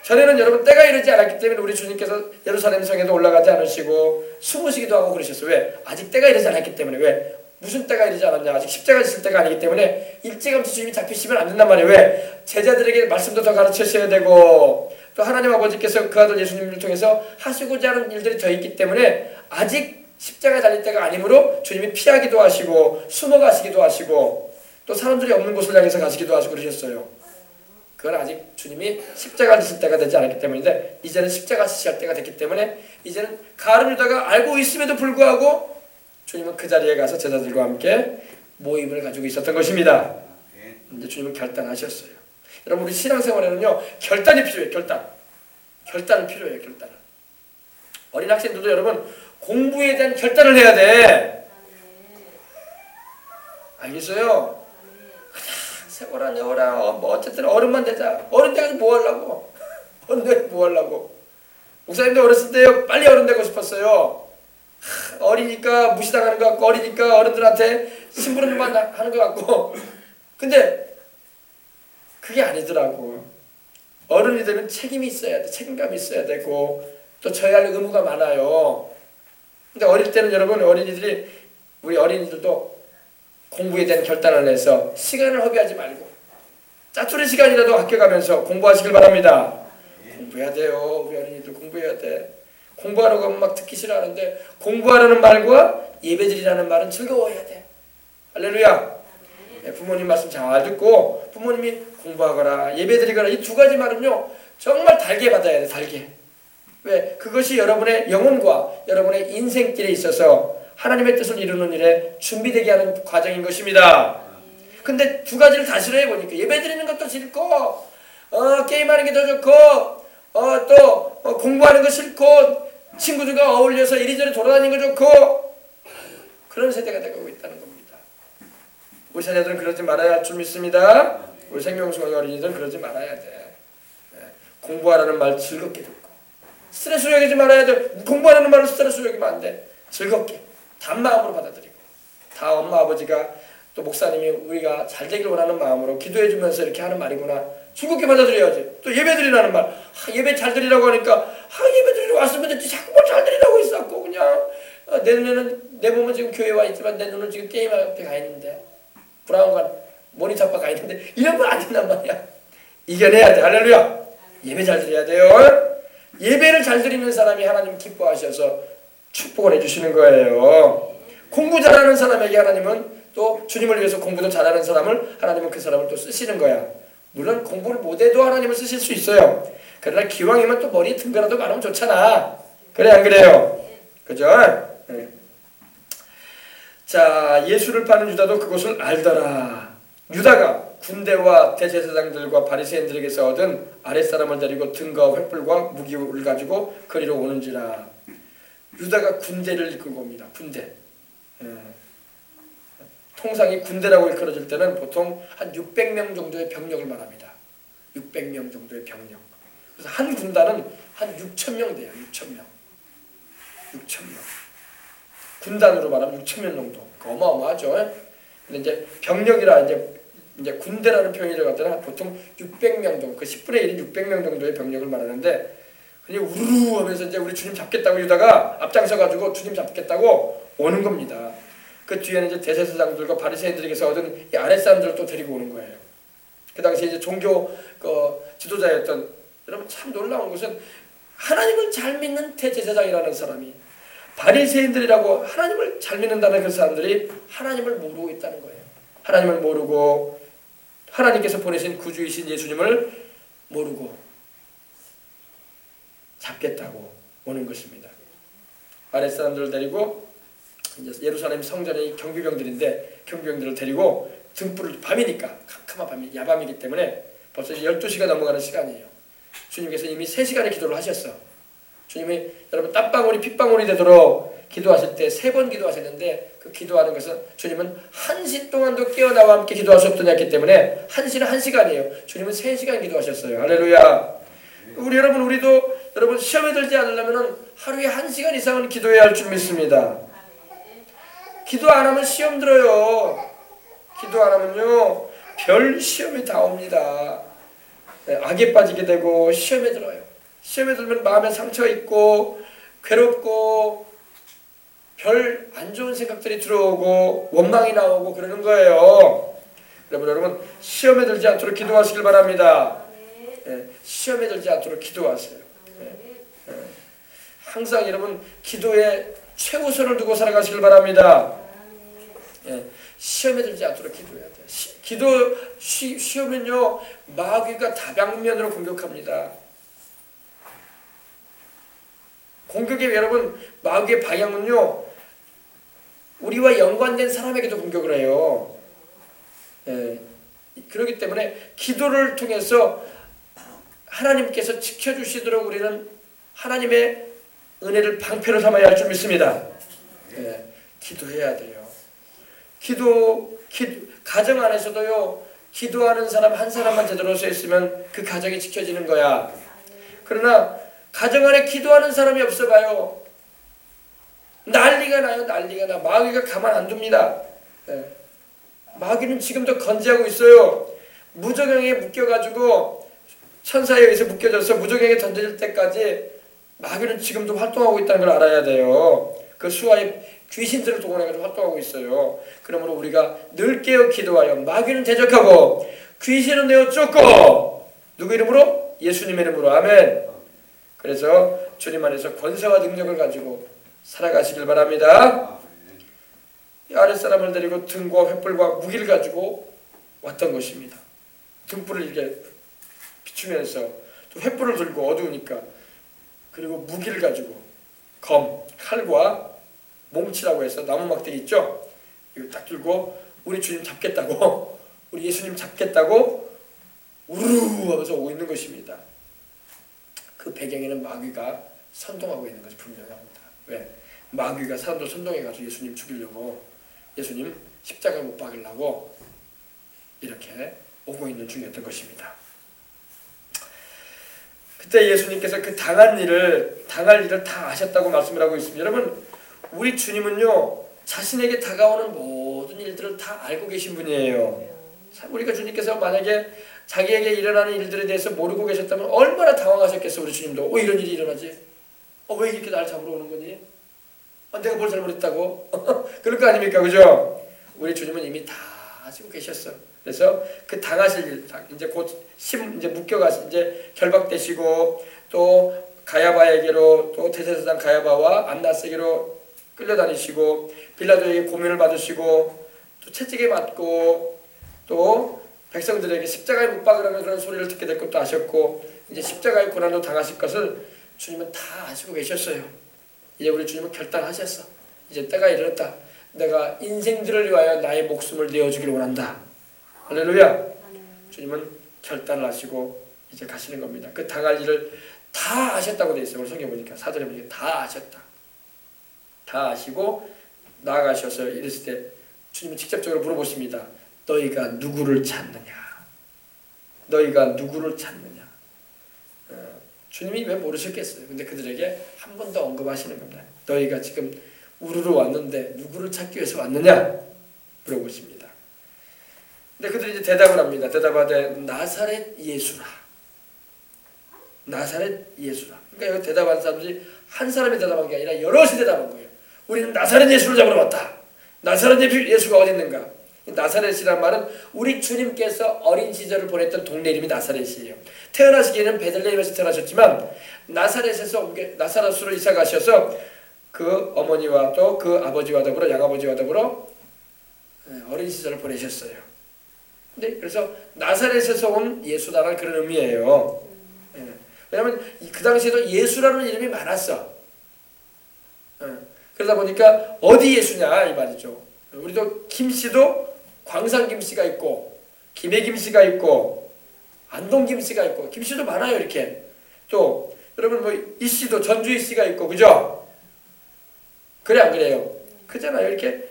Speaker 1: 전에는 여러분 때가 이르지 않았기 때문에 우리 주님께서 예루살렘 성에도 올라가지 않으시고 숨으시기도 하고 그러셨어요. 왜? 아직 때가 이르지 않았기 때문에. 왜? 무슨 때가 이르지 않았냐? 아직 십자가 지실 때가 아니기 때문에 일찌감치 주님이 잡히시면 안 된단 말이에요. 왜? 제자들에게 말씀도 더 가르치셔야 되고, 또 하나님 아버지께서 그 아들 예수님을 통해서 하시고자 하는 일들이 더 있기 때문에 아직 십자가에 달릴 때가 아니므로 주님이 피하기도 하시고 숨어가시기도 하시고 또 사람들이 없는 곳을 향해서 가시기도 하시고 그러셨어요. 그건 아직 주님이 십자가 지실 때가 되지 않았기 때문인데, 이제는 십자가 지실 때가 됐기 때문에 이제는 가룟 유다가 알고 있음에도 불구하고 주님은 그 자리에 가서 제자들과 함께 모임을 가지고 있었던 것입니다. 이제 주님은 결단하셨어요. 여러분, 우리 신앙생활에는요, 결단이 필요해요. 결단은 필요해요. 결단은. 어린 학생들도 여러분, 공부에 대한 결단을 해야 돼. 알겠어요? 세워라 내워라, 뭐 어쨌든 어른만 되자. 어른 돼가지고 뭐 하려고? 어른 돼가지고 뭐 하려고? 목사님도 어렸을 때 빨리 어른 되고 싶었어요. 어리니까 무시당하는 것 같고, 어리니까 어른들한테 심부름만 하는 것 같고. 근데 그게 아니더라고. 어른이 되면 책임이 있어야 돼. 책임감이 있어야 되고 또 져야 할 의무가 많아요. 근데 어릴 때는 여러분, 우리 어린이들도 공부에 대한 결단을 해서 시간을 허비하지 말고 짜투리 시간이라도 아껴가면서 공부하시길 바랍니다. 공부해야 돼요. 우리 어린이들 공부해야 돼. 공부하라고 하면 막 듣기 싫어하는데, 공부하라는 말과 예배드리라는 말은 즐거워해야 돼. 할렐루야. 부모님 말씀 잘 듣고 부모님이 공부하거라 예배드리거라, 이 두 가지 말은요 정말 달게 받아야 돼. 달게. 왜? 그것이 여러분의 영혼과 여러분의 인생길에 있어서 하나님의 뜻을 이루는 일에 준비되게 하는 과정인 것입니다. 근데 두 가지를 다 싫어해 보니까 예배드리는 것도 싫고 게임하는 게 더 좋고 또 공부하는 거 싫고 친구들과 어울려서 이리저리 돌아다니는 거 좋고, 그런 세대가 되고 있다는 겁니다. 우리 자녀들은 그러지 말아야 할 줄 믿습니다. 우리 생명수강 어린이들은 그러지 말아야 돼. 공부하라는 말 즐겁게 듣고, 스트레스 여기지 말아야 돼. 공부하라는 말을 스트레스 여기면 안 돼. 즐겁게 단마음으로 받아들이고, 다 엄마 아버지가 또 목사님이 우리가 잘 되길 원하는 마음으로 기도해 주면서 이렇게 하는 말이구나, 즐겁게 받아들여야지. 또 예배 드리라는 말, 예배 잘 드리라고 하니까 예배 드리러 왔으면 됐지, 자꾸 뭘 잘 드리라고 있었고, 그냥 내 눈에는, 내 몸은 지금 교회 와 있지만 내 눈은 지금 게임 앞에 가 있는데, 브라운관 모니터 앞에 가 있는데, 이런 건 안 된단 말이야. 이겨내야 돼. 할렐루야. 예배 잘 드려야 돼요. 예배를 잘 드리는 사람이 하나님 기뻐하셔서 축복을 해주시는 거예요. 공부 잘하는 사람에게 하나님은 또 주님을 위해서 공부도 잘하는 사람을, 하나님은 그 사람을 또 쓰시는 거야. 물론 공부를 못해도 하나님을 쓰실 수 있어요. 그러나 기왕이면 또 머리에 든 거라도 많으면 좋잖아. 그래 안 그래요? 그죠? 네. 자, 예수를 파는 유다도 그것을 알더라. 유다가 군대와 대제사장들과 바리새인들에게서 얻은 아랫사람을 데리고 등과 횃불과 무기를 가지고 거리로 오는지라. 유다가 군대를 이끌고 옵니다. 군대. 통상이 군대라고 일컬어질 때는 보통 한 600명 정도의 병력을 말합니다. 600명 정도의 병력. 그래서 한 군단은 한 6,000명 돼요. 6,000명. 6,000명. 군단으로 말하면 6,000명 정도. 어마어마하죠. 근데 이제 병력이라 이제 군대라는 표현이 들어갈 때는 보통 600명 정도, 그 10분의 1인 600명 정도의 병력을 말하는데, 그냥 우르르 하면서 이제 우리 주님 잡겠다고 유다가 앞장서가지고 주님 잡겠다고 오는 겁니다. 그 뒤에는 이제 대제사장들과 바리새인들에게서 얻은 이 아랫사람들을 또 데리고 오는 거예요. 그 당시에 이제 종교 지도자였던, 여러분 참 놀라운 것은 하나님을 잘 믿는 대제사장이라는 사람이, 바리새인들이라고 하나님을 잘 믿는다는 그 사람들이 하나님을 모르고 있다는 거예요. 하나님을 모르고 하나님께서 보내신 구주이신 예수님을 모르고 잡겠다고 오는 것입니다. 아랫사람들을 데리고 이제 예루살렘 성전의 경비병들인데, 경비병들을 데리고 등불을, 밤이니까 캄캄한 밤이, 야밤이기 때문에 벌써 12시가 넘어가는 시간이에요. 주님께서 이미 3시간의 기도를 하셨어. 주님이 여러분 땀방울이 핏방울이 되도록 기도하실 때 3번 기도하셨는데, 그 기도하는 것은 주님은 1시 동안도 깨어나와 함께 기도할 수 없더니 했기 때문에 1시는 1시간이에요. 주님은 3시간 기도하셨어요. 할렐루야. 우리도 여러분 시험에 들지 않으려면 하루에 1시간 이상은 기도해야 할 줄 믿습니다. 기도 안 하면 시험 들어요. 기도 안 하면요 별 시험이 다 옵니다. 악에 빠지게 되고 시험에 들어요. 시험에 들면 마음에 상처 있고 괴롭고 별 안 좋은 생각들이 들어오고 원망이 나오고 그러는 거예요. 여러분 시험에 들지 않도록 기도하시길 바랍니다. 시험에 들지 않도록 기도하세요. 항상 여러분 기도에 최우선을 두고 살아가시길 바랍니다. 시험에 들지 않도록 기도해야 돼요. 시험은요 마귀가 다방면으로 공격합니다. 공격의 여러분 마귀의 방향은요 우리와 연관된 사람에게도 공격을 해요. 그렇기 때문에 기도를 통해서 하나님께서 지켜주시도록 우리는 하나님의 은혜를 방패로 삼아야 할 줄 믿습니다. 기도해야 돼요. 가정 안에서도요 기도하는 사람 한 사람만 제대로 서 있으면 그 가정이 지켜지는 거야. 그러나 가정 안에 기도하는 사람이 없어봐요. 난리가 나요. 난리가 나. 마귀가 가만 안 둡니다. 마귀는 지금도 건재하고 있어요. 무저경에 묶여가지고 천사에 의해서 묶여져서 무저경에 던져질 때까지 마귀는 지금도 활동하고 있다는 걸 알아야 돼요. 그 수하의 귀신들을 동원해가지고 활동하고 있어요. 그러므로 우리가 늘 깨어 기도하여 마귀는 대적하고 귀신은 내어 쫓고 누구 이름으로? 예수님의 이름으로. 아멘. 그래서 주님 안에서 권세와 능력을 가지고 살아가시길 바랍니다. 아랫사람을 데리고 등과 횃불과 무기를 가지고 왔던 것입니다. 등불을 이렇게 비추면서 또 횃불을 들고 어두우니까, 그리고 무기를 가지고 칼과 몽치라고 해서 나무 막대기 있죠? 이거 딱 들고 우리 주님 잡겠다고 우리 예수님 잡겠다고 우르르 하면서 오고 있는 것입니다. 그 배경에는 마귀가 선동하고 있는 것이 분명합니다. 왜? 마귀가 사람들 선동해가지고 예수님 죽이려고, 예수님 십자가에 못 박으려고 이렇게 오고 있는 중이었던 것입니다. 그때 예수님께서 그 당할 일을 다 아셨다고 말씀을 하고 있습니다. 여러분 우리 주님은요 자신에게 다가오는 모든 일들을 다 알고 계신 분이에요. 우리가 주님께서 만약에 자기에게 일어나는 일들에 대해서 모르고 계셨다면 얼마나 당황하셨겠어. 우리 주님도 이런 일이 일어나지? 왜 이렇게 날 잡으러 오는 거니? 내가 뭘 잘못했다고? 그럴 거 아닙니까? 그죠? 우리 주님은 이미 다 아시고 계셨어. 그래서 그 당하실 일, 이제 곧 이제 묶여가시, 이제 결박되시고, 또 가야바에게로, 또 대제사장 가야바와 안나스에게로 끌려다니시고, 빌라도에게 고문을 받으시고, 또 채찍에 맞고, 또 백성들에게 십자가에 못 박으라는 그런 소리를 듣게 될 것도 아셨고, 이제 십자가의 고난도 당하실 것을 주님은 다 아시고 계셨어요. 이제 우리 주님은 결단하셨어. 이제 때가 이르렀다. 내가 인생들을 위하여 나의 목숨을 내어주기를 원한다. 할렐루야. 주님은 결단을 하시고 이제 가시는 겁니다. 그 당할 일을 다 아셨다고 되어 있어요. 오늘 성경 보니까 사절에 보니까 다 아셨다. 다 아시고 나아가셔서 이랬을 때 주님은 직접적으로 물어보십니다. 너희가 누구를 찾느냐? 너희가 누구를 찾느냐? 주님이 왜 모르셨겠어요? 근데 그들에게 한 번 더 언급하시는 겁니다. 너희가 지금 우르르 왔는데 누구를 찾기 위해서 왔느냐? 물어보십니다. 근데 그들이 이제 대답을 합니다. 대답하되 나사렛 예수라. 나사렛 예수라. 그러니까 여기 대답한 사람들이 한 사람이 대답한 게 아니라 여럿이 대답한 거예요. 우리는 나사렛 예수를 잡으러 왔다. 나사렛 예수가 어디 있는가? 나사렛이란 말은 우리 주님께서 어린 시절을 보냈던 동네 이름이 나사렛이에요. 태어나시기에는 베들레헴에서 태어나셨지만 나사렛으로 이사 가셔서 그 어머니와 또 그 아버지와 더불어 양아버지와 더불어 어린 시절을 보내셨어요. 근데 그래서 나사렛에서 온 예수다라는 그런 의미예요. 왜냐하면 그 당시에도 예수라는 이름이 많았어. 그러다 보니까 어디 예수냐 이 말이죠. 우리도 김씨도 광산 김씨가 있고 김해 김씨가 있고 안동 김씨가 있고 김씨도 많아요. 이렇게 또 여러분 뭐 이씨도 전주 이씨가 있고 그죠? 그래 안 그래요? 그잖아요. 이렇게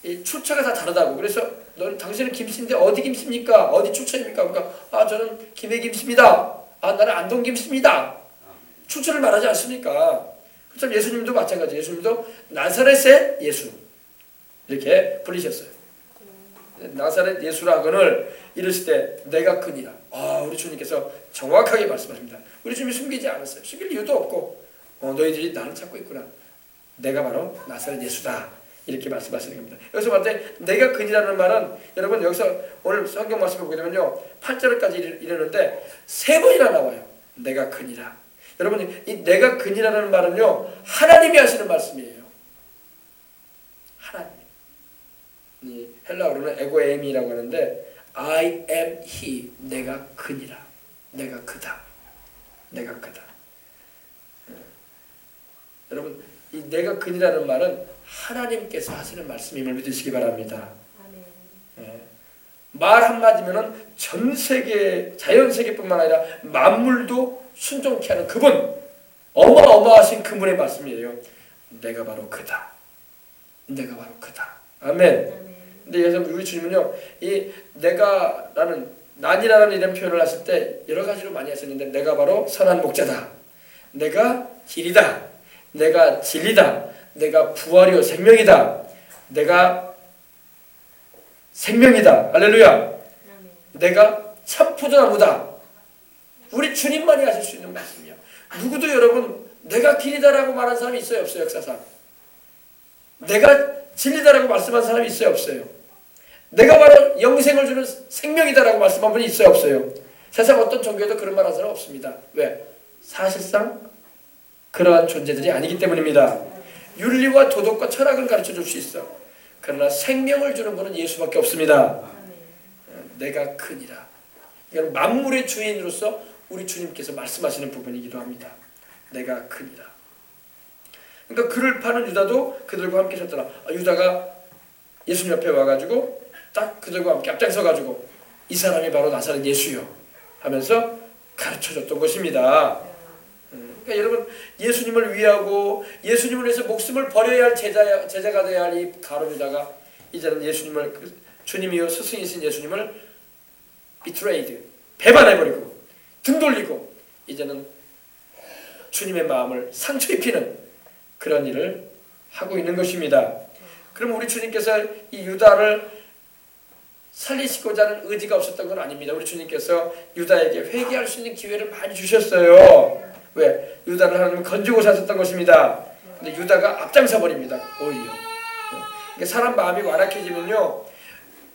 Speaker 1: 이 출처가 다 다르다고. 그래서 너는 당신은 김씨인데 어디 김씨입니까? 어디 출처입니까? 그러니까 저는 김해 김씨입니다. 나는 안동 김씨입니다. 출처를 말하지 않습니까? 그렇죠. 예수님도 마찬가지. 예수님도 나사렛의 예수 이렇게 불리셨어요. 나사렛 예수라고는 이르실 때 내가 크니라. 우리 주님께서 정확하게 말씀하십니다. 우리 주님이 숨기지 않았어요. 숨길 이유도 없고 너희들이 나를 찾고 있구나. 내가 바로 나사렛 예수다. 이렇게 말씀하시는 겁니다. 여기서 봤을 때 내가 그니라는 말은 여러분 여기서 오늘 성경 말씀을 보게 되면요 8절까지 이르는데 3번이나 나와요. 내가 그니라. 여러분 이 내가 그니라는 말은요 하나님이 하시는 말씀이에요. 하나님. 이 헬라어로는 에고에임이라고 하는데 I am he. 내가 그니라. 내가 그다. 내가 그다. 여러분 이 내가 그니라는 말은 하나님께서 하시는 말씀임을 믿으시기 바랍니다. 말 한마디면은 전 세계 자연 세계뿐만 아니라 만물도 순종케 하는 그분, 어마어마하신 그분의 말씀이에요. 내가 바로 그다. 내가 바로 그다. 아멘. 근데 여기서 우리 주님은요, 이 내가라는 난이라는 이런 표현을 하실 때 여러 가지로 많이 하셨는데 내가 바로 선한 목자다. 내가 길이다. 내가 진리다. 내가 부활이요 생명이다. 내가 생명이다. 할렐루야. 내가 참 포도나무다. 우리 주님만이 하실 수 있는 말씀이야. 누구도 여러분 내가 길이다라고 말한 사람이 있어요 없어요? 역사상. 내가 진리다라고 말씀한 사람이 있어요 없어요? 내가 바로 영생을 주는 생명이다라고 말씀한 분이 있어요 없어요? 세상 어떤 종교에도 그런 말 하는 사람 없습니다. 왜? 사실상 그러한 존재들이 아니기 때문입니다. 윤리와 도덕과 철학을 가르쳐 줄 수 있어. 그러나 생명을 주는 분은 예수밖에 없습니다. 내가 크니라. 이건 만물의 주인으로서 우리 주님께서 말씀하시는 부분이기도 합니다. 내가 크니라. 그러니까 그를 파는 유다도 그들과 함께 섰더라. 유다가 예수님 옆에 와가지고 딱 그들과 함께 앞장서가지고 이 사람이 바로 나사렛 예수요 하면서 가르쳐줬던 것입니다. 그러니까 여러분 예수님을 위하고 예수님을 위해서 목숨을 버려야 할 제자가 되어야 할 이 가룟 유다가 이제는 예수님을 주님이요 스승이신 예수님을 비트레이드 배반해버리고 등 돌리고 이제는 주님의 마음을 상처 입히는 그런 일을 하고 있는 것입니다. 그럼 우리 주님께서 이 유다를 살리시고자 하는 의지가 없었던 건 아닙니다. 우리 주님께서 유다에게 회개할 수 있는 기회를 많이 주셨어요. 왜? 유다를 하나님은 건지고 사셨던 것입니다. 근데 유다가 앞장서 버립니다. 오히려. 그러니까 사람 마음이 완악해지면요,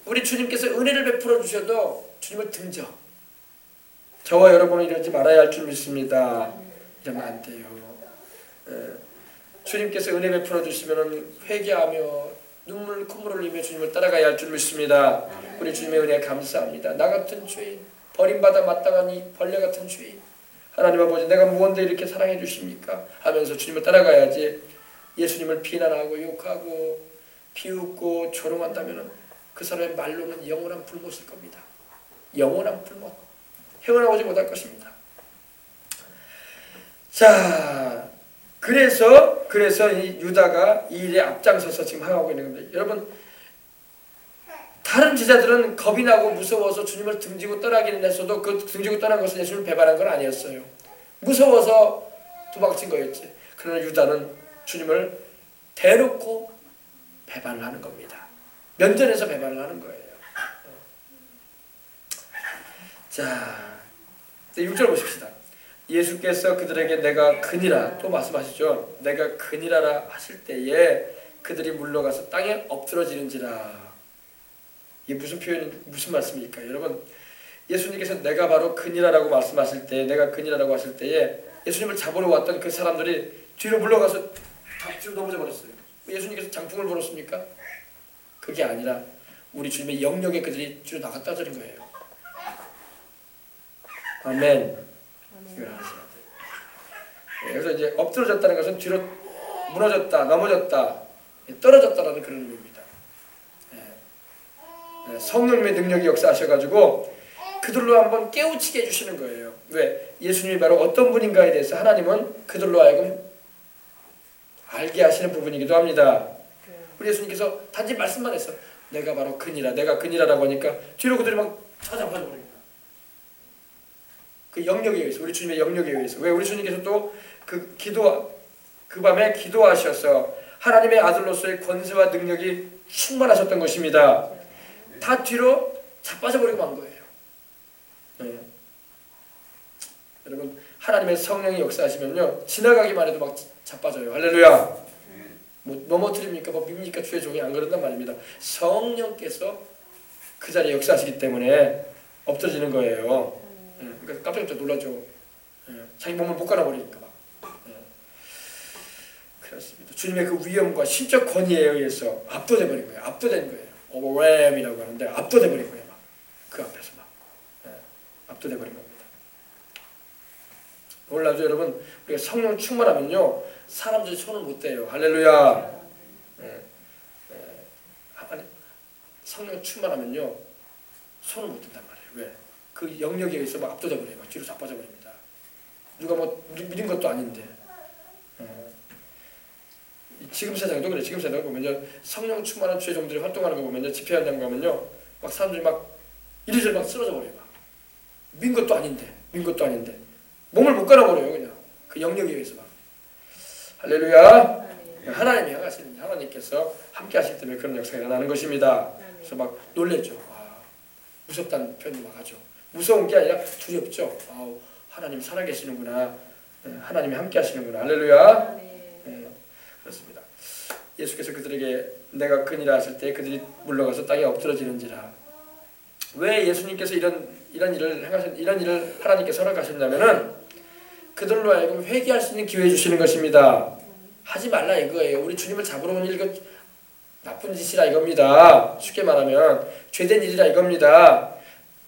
Speaker 1: 우리 주님께서 은혜를 베풀어 주셔도 주님을 등져. 저와 여러분은 이러지 말아야 할 줄 믿습니다. 이러면 안 돼요. 주님께서 은혜 베풀어 주시면 회개하며 눈물 콧물 흘리며 주님을 따라가야 할 줄 믿습니다. 우리 주님의 은혜 감사합니다. 나 같은 죄인, 버림받아 마땅한 이 벌레 같은 죄인, 하나님 아버지 내가 무언데 이렇게 사랑해 주십니까? 하면서 주님을 따라가야지. 예수님을 비난하고 욕하고 비웃고 조롱한다면 그 사람의 말로는 영원한 불못일 겁니다. 영원한 불못 헤어나오지 못할 것입니다. 자, 그래서 이 유다가 이 일에 앞장서서 지금 하고 있는 겁니다. 여러분, 다른 제자들은 겁이 나고 무서워서 주님을 등지고 떠나기는 했어도 그 등지고 떠난 것은 예수님을 배반한 건 아니었어요. 무서워서 도망친 거였지. 그러나 유다는 주님을 대놓고 배반을 하는 겁니다. 면전에서 배반을 하는 거예요. 자, 6절 보십시다. 예수께서 그들에게 내가 그니라 또 말씀하시죠. 내가 그니라라 하실 때에 그들이 물러가서 땅에 엎드러지는지라. 이게 무슨 표현, 무슨 말씀입니까? 여러분, 예수님께서 내가 바로 그니라라고 말씀하실 때, 내가 그니라라고 하실 때에 예수님을 잡으러 왔던 그 사람들이 뒤로 물러가서 뒤로 넘어져 버렸어요. 예수님께서 장풍을 불었습니까? 그게 아니라 우리 주님의 영역에 그들이 뒤로 나가 떨어진 거예요. 아멘. 그래서 이제 엎드러졌다는 것은 뒤로 무너졌다, 넘어졌다, 떨어졌다라는 그런 의미입니다. 성령님의 능력이 역사하셔가지고 그들로 한번 깨우치게 해주시는 거예요. 왜? 예수님이 바로 어떤 분인가에 대해서 하나님은 그들로 하여금 알게 하시는 부분이기도 합니다. 우리 예수님께서 단지 말씀만 했어. 내가 바로 그니라, 내가 그니라라고 하니까 뒤로 그들이 막 찾아봐져 버립니다. 그 영역에 의해서, 우리 주님의 영역에 의해서. 왜? 우리 주님께서 또 그 밤에 기도하셔서 하나님의 아들로서의 권세와 능력이 충만하셨던 것입니다. 다 뒤로 자빠져 버리고 만 거예요. 네. 여러분, 하나님의 성령이 역사하시면요 지나가기만 해도 막 자빠져요. 할렐루야. 뭐 넘어뜨립니까? 뭐 밉니까? 주의 종이 안 그런단 말입니다. 성령께서 그 자리에 역사하시기 때문에 엎드러지는 거예요. 그러니까 깜짝 놀라죠. 자기 몸을 못 갈아버리니까 막. 그렇습니다. 주님의 그 위엄과 신적 권위에 의해서 압도돼 버린 거예요. 압도된 거예요. 오버램이라고 하는데 압도돼 버린 거예요. 막. 그 앞에서 막 압도돼 버린 겁니다. 놀라죠, 여러분. 우리가 성령 충만하면요 사람들이 손을 못 대요. 할렐루야. 성령 충만하면요 손을 못 댄단 말이에요. 왜? 그 영역에 의해서 막 압도돼 버려요. 막 뒤로 자빠져 버립니다. 누가 뭐 믿은 것도 아닌데. 지금 세상도 그래. 지금 세상 보면요 성령 충만한 주의 종들이 활동하는 거 보면요 집회 현장 가면요 막 사람들이 막 이리저리 막 쓰러져 버려요. 막. 민 것도 아닌데 몸을 못 갈아버려요. 그냥 그 영역에 의해서 막. 할렐루야. 하나님이 하시는 하나님께서 함께 하시기 때문에 그런 역사가 일어나는 것입니다. 그래서 막 놀랬죠. 무섭다는 표현도 막 하죠. 무서운 게 아니라 두렵죠. 하나님 살아계시는구나. 하나님이 함께 하시는구나. 할렐루야. 그렇습니다. 예수께서 그들에게 내가 그니라 하실 때 그들이 물러가서 땅에 엎드러지는지라. 왜 예수님께서 이런 일을 하나님께서 허락하셨냐면은 그들로 하여금 회개할 수 있는 기회 주시는 것입니다. 하지 말라 이거예요. 우리 주님을 잡으러 온 일 이거 나쁜 짓이라 이겁니다. 쉽게 말하면 죄된 일이라 이겁니다.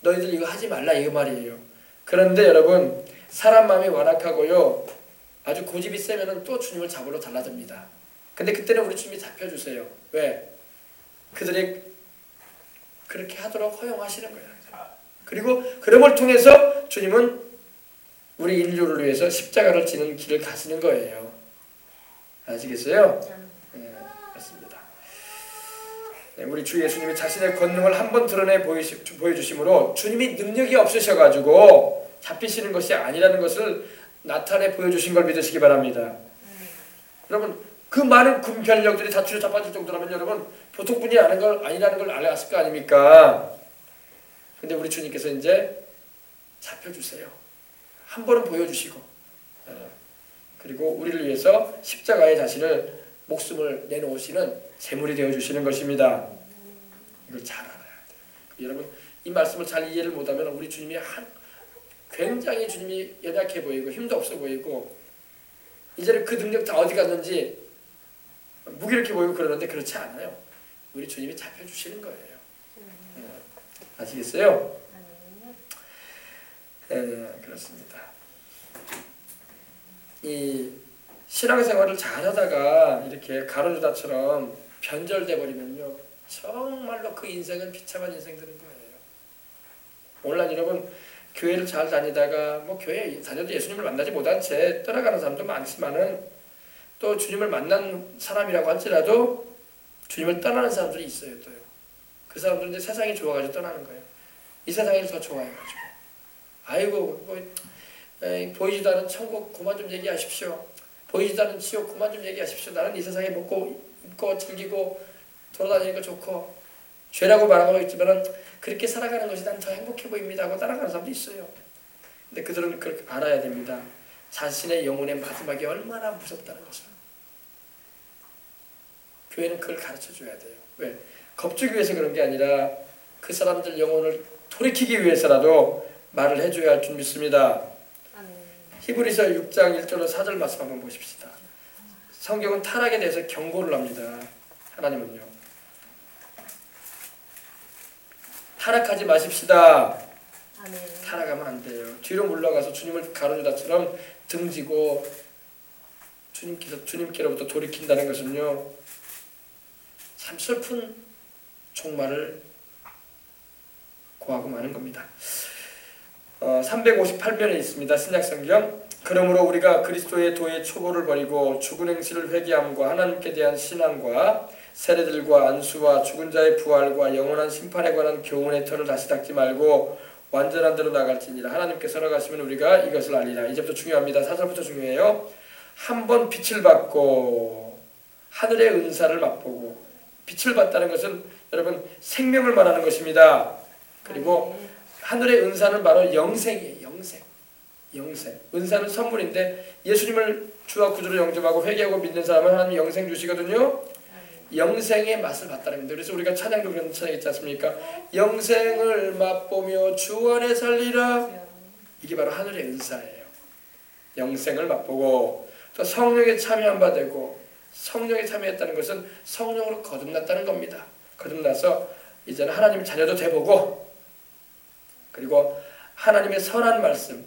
Speaker 1: 너희들 이거 하지 말라 이거 말이에요. 그런데 여러분 사람 마음이 완악하고요 아주 고집이 세면은 또 주님을 잡으러 달라듭니다. 근데 그때는 우리 주님이 잡혀주세요. 왜? 그들이 그렇게 하도록 허용하시는 거예요. 그리고 그럼을 통해서 주님은 우리 인류를 위해서 십자가를 지는 길을 가시는 거예요. 아시겠어요? 그렇습니다. 우리 주 예수님이 자신의 권능을 한번 드러내 보여주심으로 주님이 능력이 없으셔가지고 잡히시는 것이 아니라는 것을 나타내 보여주신 걸 믿으시기 바랍니다. 여러분 그 많은 군편력들이 다 뒤로 자빠질 정도라면 여러분 보통 분이 아니라는 걸 알았을 거 아닙니까? 근데 우리 주님께서 이제 잡혀주세요. 한 번은 보여주시고 그리고 우리를 위해서 십자가에 자신을 목숨을 내놓으시는 제물이 되어주시는 것입니다. 이걸 잘 알아야 돼요. 여러분 이 말씀을 잘 이해를 못하면 우리 주님이 굉장히 주님이 연약해 보이고 힘도 없어 보이고 이제는 그 능력 다 어디 갔는지 무기력해 보이고 그러는데 그렇지 않아요. 우리 주님이 잡혀주시는 거예요. 아시겠어요? 그렇습니다. 이 신앙생활을 잘하다가 이렇게 가로주다처럼 변절돼 버리면요 정말로 그 인생은 비참한 인생 되는 거예요. 오늘날 여러분 교회를 잘 다니다가 뭐 교회 다녀도 예수님을 만나지 못한 채 떠나가는 사람도 많지만은 또 주님을 만난 사람이라고 할지라도 주님을 떠나는 사람들이 있어요. 또요. 그 사람들은 이제 세상이 좋아가지고 떠나는 거예요. 이 세상이 더 좋아해가지고. 아이고 보이지도 않은 천국 그만 좀 얘기하십시오. 보이지도 않은 지옥 그만 좀 얘기하십시오. 나는 이 세상에 먹고 입고 즐기고 돌아다니는 거 좋고 죄라고 말하고 있지만 그렇게 살아가는 것이 난 더 행복해 보입니다 하고 따라가는 사람도 있어요. 근데 그들은 그렇게 알아야 됩니다. 자신의 영혼의 마지막이 얼마나 무섭다는 것을. 교회는 그걸 가르쳐줘야 돼요. 왜? 겁주기 위해서 그런 게 아니라 그 사람들 영혼을 돌이키기 위해서라도 말을 해줘야 할 줄 믿습니다. 히브리서 6장 1절로 4절 말씀 한번 보십시다. 성경은 타락에 대해서 경고를 합니다. 하나님은요. 타락하지 마십시다. 타락하면 안 돼요. 뒤로 물러가서 주님을 가로주다처럼 등지고 주님께로부터 돌이킨다는 것은요. 참 슬픈 종말을 고하고 마는 겁니다. 358면에 있습니다. 신약성경. 그러므로 우리가 그리스도의 도의 초보를 버리고 죽은 행실을 회개함과 하나님께 대한 신앙과 세례들과 안수와 죽은 자의 부활과 영원한 심판에 관한 교훈의 터를 다시 닦지 말고 완전한 대로 나갈지니라. 하나님께서 허락하시면 우리가 이것을 알리라. 이제부터 중요합니다. 4절부터 중요해요. 한번 빛을 받고 하늘의 은사를 맛보고, 빛을 받다는 것은 여러분 생명을 말하는 것입니다. 그리고 하늘의 은사는 바로 영생이에요. 영생. 은사는 선물인데 예수님을 주와 구주로 영접하고 회개하고 믿는 사람은 하나님이 영생 주시거든요. 영생의 맛을 봤다는 겁니다. 그래서 우리가 찬양도 그런 찬양 있지 않습니까? 영생을 맛보며 주 안에 살리라. 이게 바로 하늘의 은사예요. 영생을 맛보고 또 성령에 참여한 바 되고, 성령에 참여했다는 것은 성령으로 거듭났다는 겁니다. 거듭나서 이제는 하나님의 자녀도 돼보고, 그리고 하나님의 선한 말씀,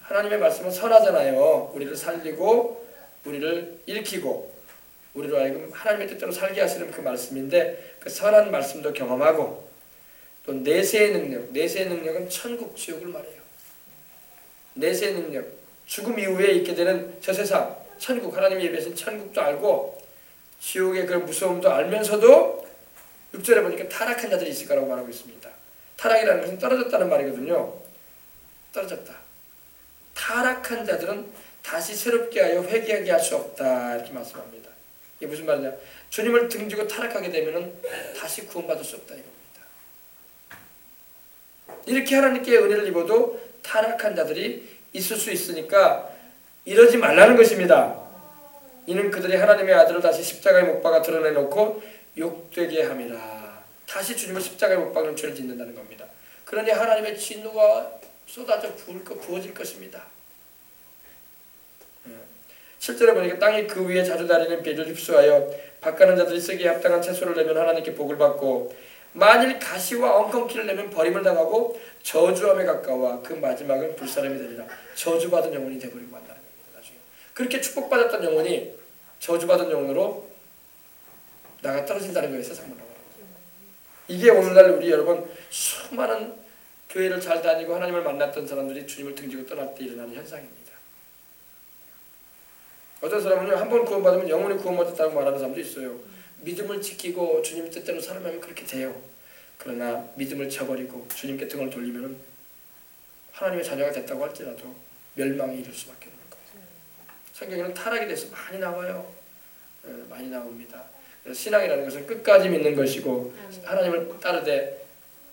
Speaker 1: 하나님의 말씀은 선하잖아요. 우리를 살리고 우리를 일으키고 우리로 하여금 하나님의 뜻대로 살게 하시는 그 말씀인데, 그 선한 말씀도 경험하고, 또 내세의 능력은 천국 지옥을 말해요. 내세의 능력, 죽음 이후에 있게 되는 저 세상, 천국, 하나님이 예비하신 천국도 알고 지옥의 그 무서움도 알면서도 6절에 보니까 타락한 자들이 있을 거라고 말하고 있습니다. 타락이라는 것은 떨어졌다는 말이거든요. 떨어졌다. 타락한 자들은 다시 새롭게 하여 회개하게 할 수 없다, 이렇게 말씀합니다. 이게 무슨 말이냐? 주님을 등지고 타락하게 되면은 다시 구원받을 수 없다 이겁니다. 이렇게 하나님께 은혜를 입어도 타락한 자들이 있을 수 있으니까 이러지 말라는 것입니다. 이는 그들이 하나님의 아들을 다시 십자가에 못 박아 드러내놓고 욕되게 함이라. 다시 주님을 십자가에 못 박는 죄를 짓는다는 겁니다. 그러니 하나님의 진노가 쏟아져 부어질 것입니다. 7절에 보니까 땅이 그 위에 자주 다니는 비를 휩수하여 밭가는 자들이 쓰기에 합당한 채소를 내면 하나님께 복을 받고, 만일 가시와 엉겅퀴를 내면 버림을 당하고 저주함에 가까워 그 마지막은 불사람이 되리라. 저주받은 영혼이 되버리고 만다는 겁니다. 나중에 그렇게 축복받았던 영혼이 저주받은 영혼으로 나가 떨어진다는 거예요. 세상으로. 이게 오늘날 우리 여러분 수많은 교회를 잘 다니고 하나님을 만났던 사람들이 주님을 등지고 떠날 때 일어나는 현상입니다. 어떤 사람은요, 한 번 구원받으면 영원히 구원받았다고 말하는 사람도 있어요. 믿음을 지키고 주님 뜻대로 살아가면 그렇게 돼요. 그러나 믿음을 저버리고 주님께 등을 돌리면 하나님의 자녀가 됐다고 할지라도 멸망에 이를 수밖에 없는 거예요. 성경에는 타락에 대해서 많이 나와요. 많이 나옵니다. 그래서 신앙이라는 것은 끝까지 믿는 것이고, 하나님을 따르되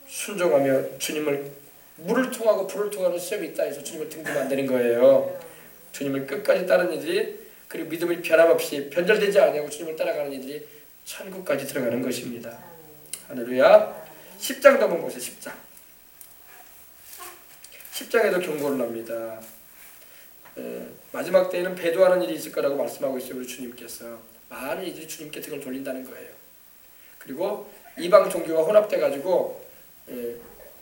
Speaker 1: 순종하며 주님을 물을 통하고 불을 통하는 시험이 있다 해서 주님을 등지면 안 되는 거예요. 주님을 끝까지 따르는 이들이, 그리고 믿음이 변함없이 변절되지 않냐고 주님을 따라가는 이들이 천국까지 들어가는 것입니다. 할렐루야. 10장도 한번 보세요. 10장. 10장에도 경고를 합니다. 마지막 때에는 배도하는 일이 있을 거라고 말씀하고 있어요. 우리 주님께서. 많은 이들이 주님께 등을 돌린다는 거예요. 그리고 이방 종교가 혼합돼 가지고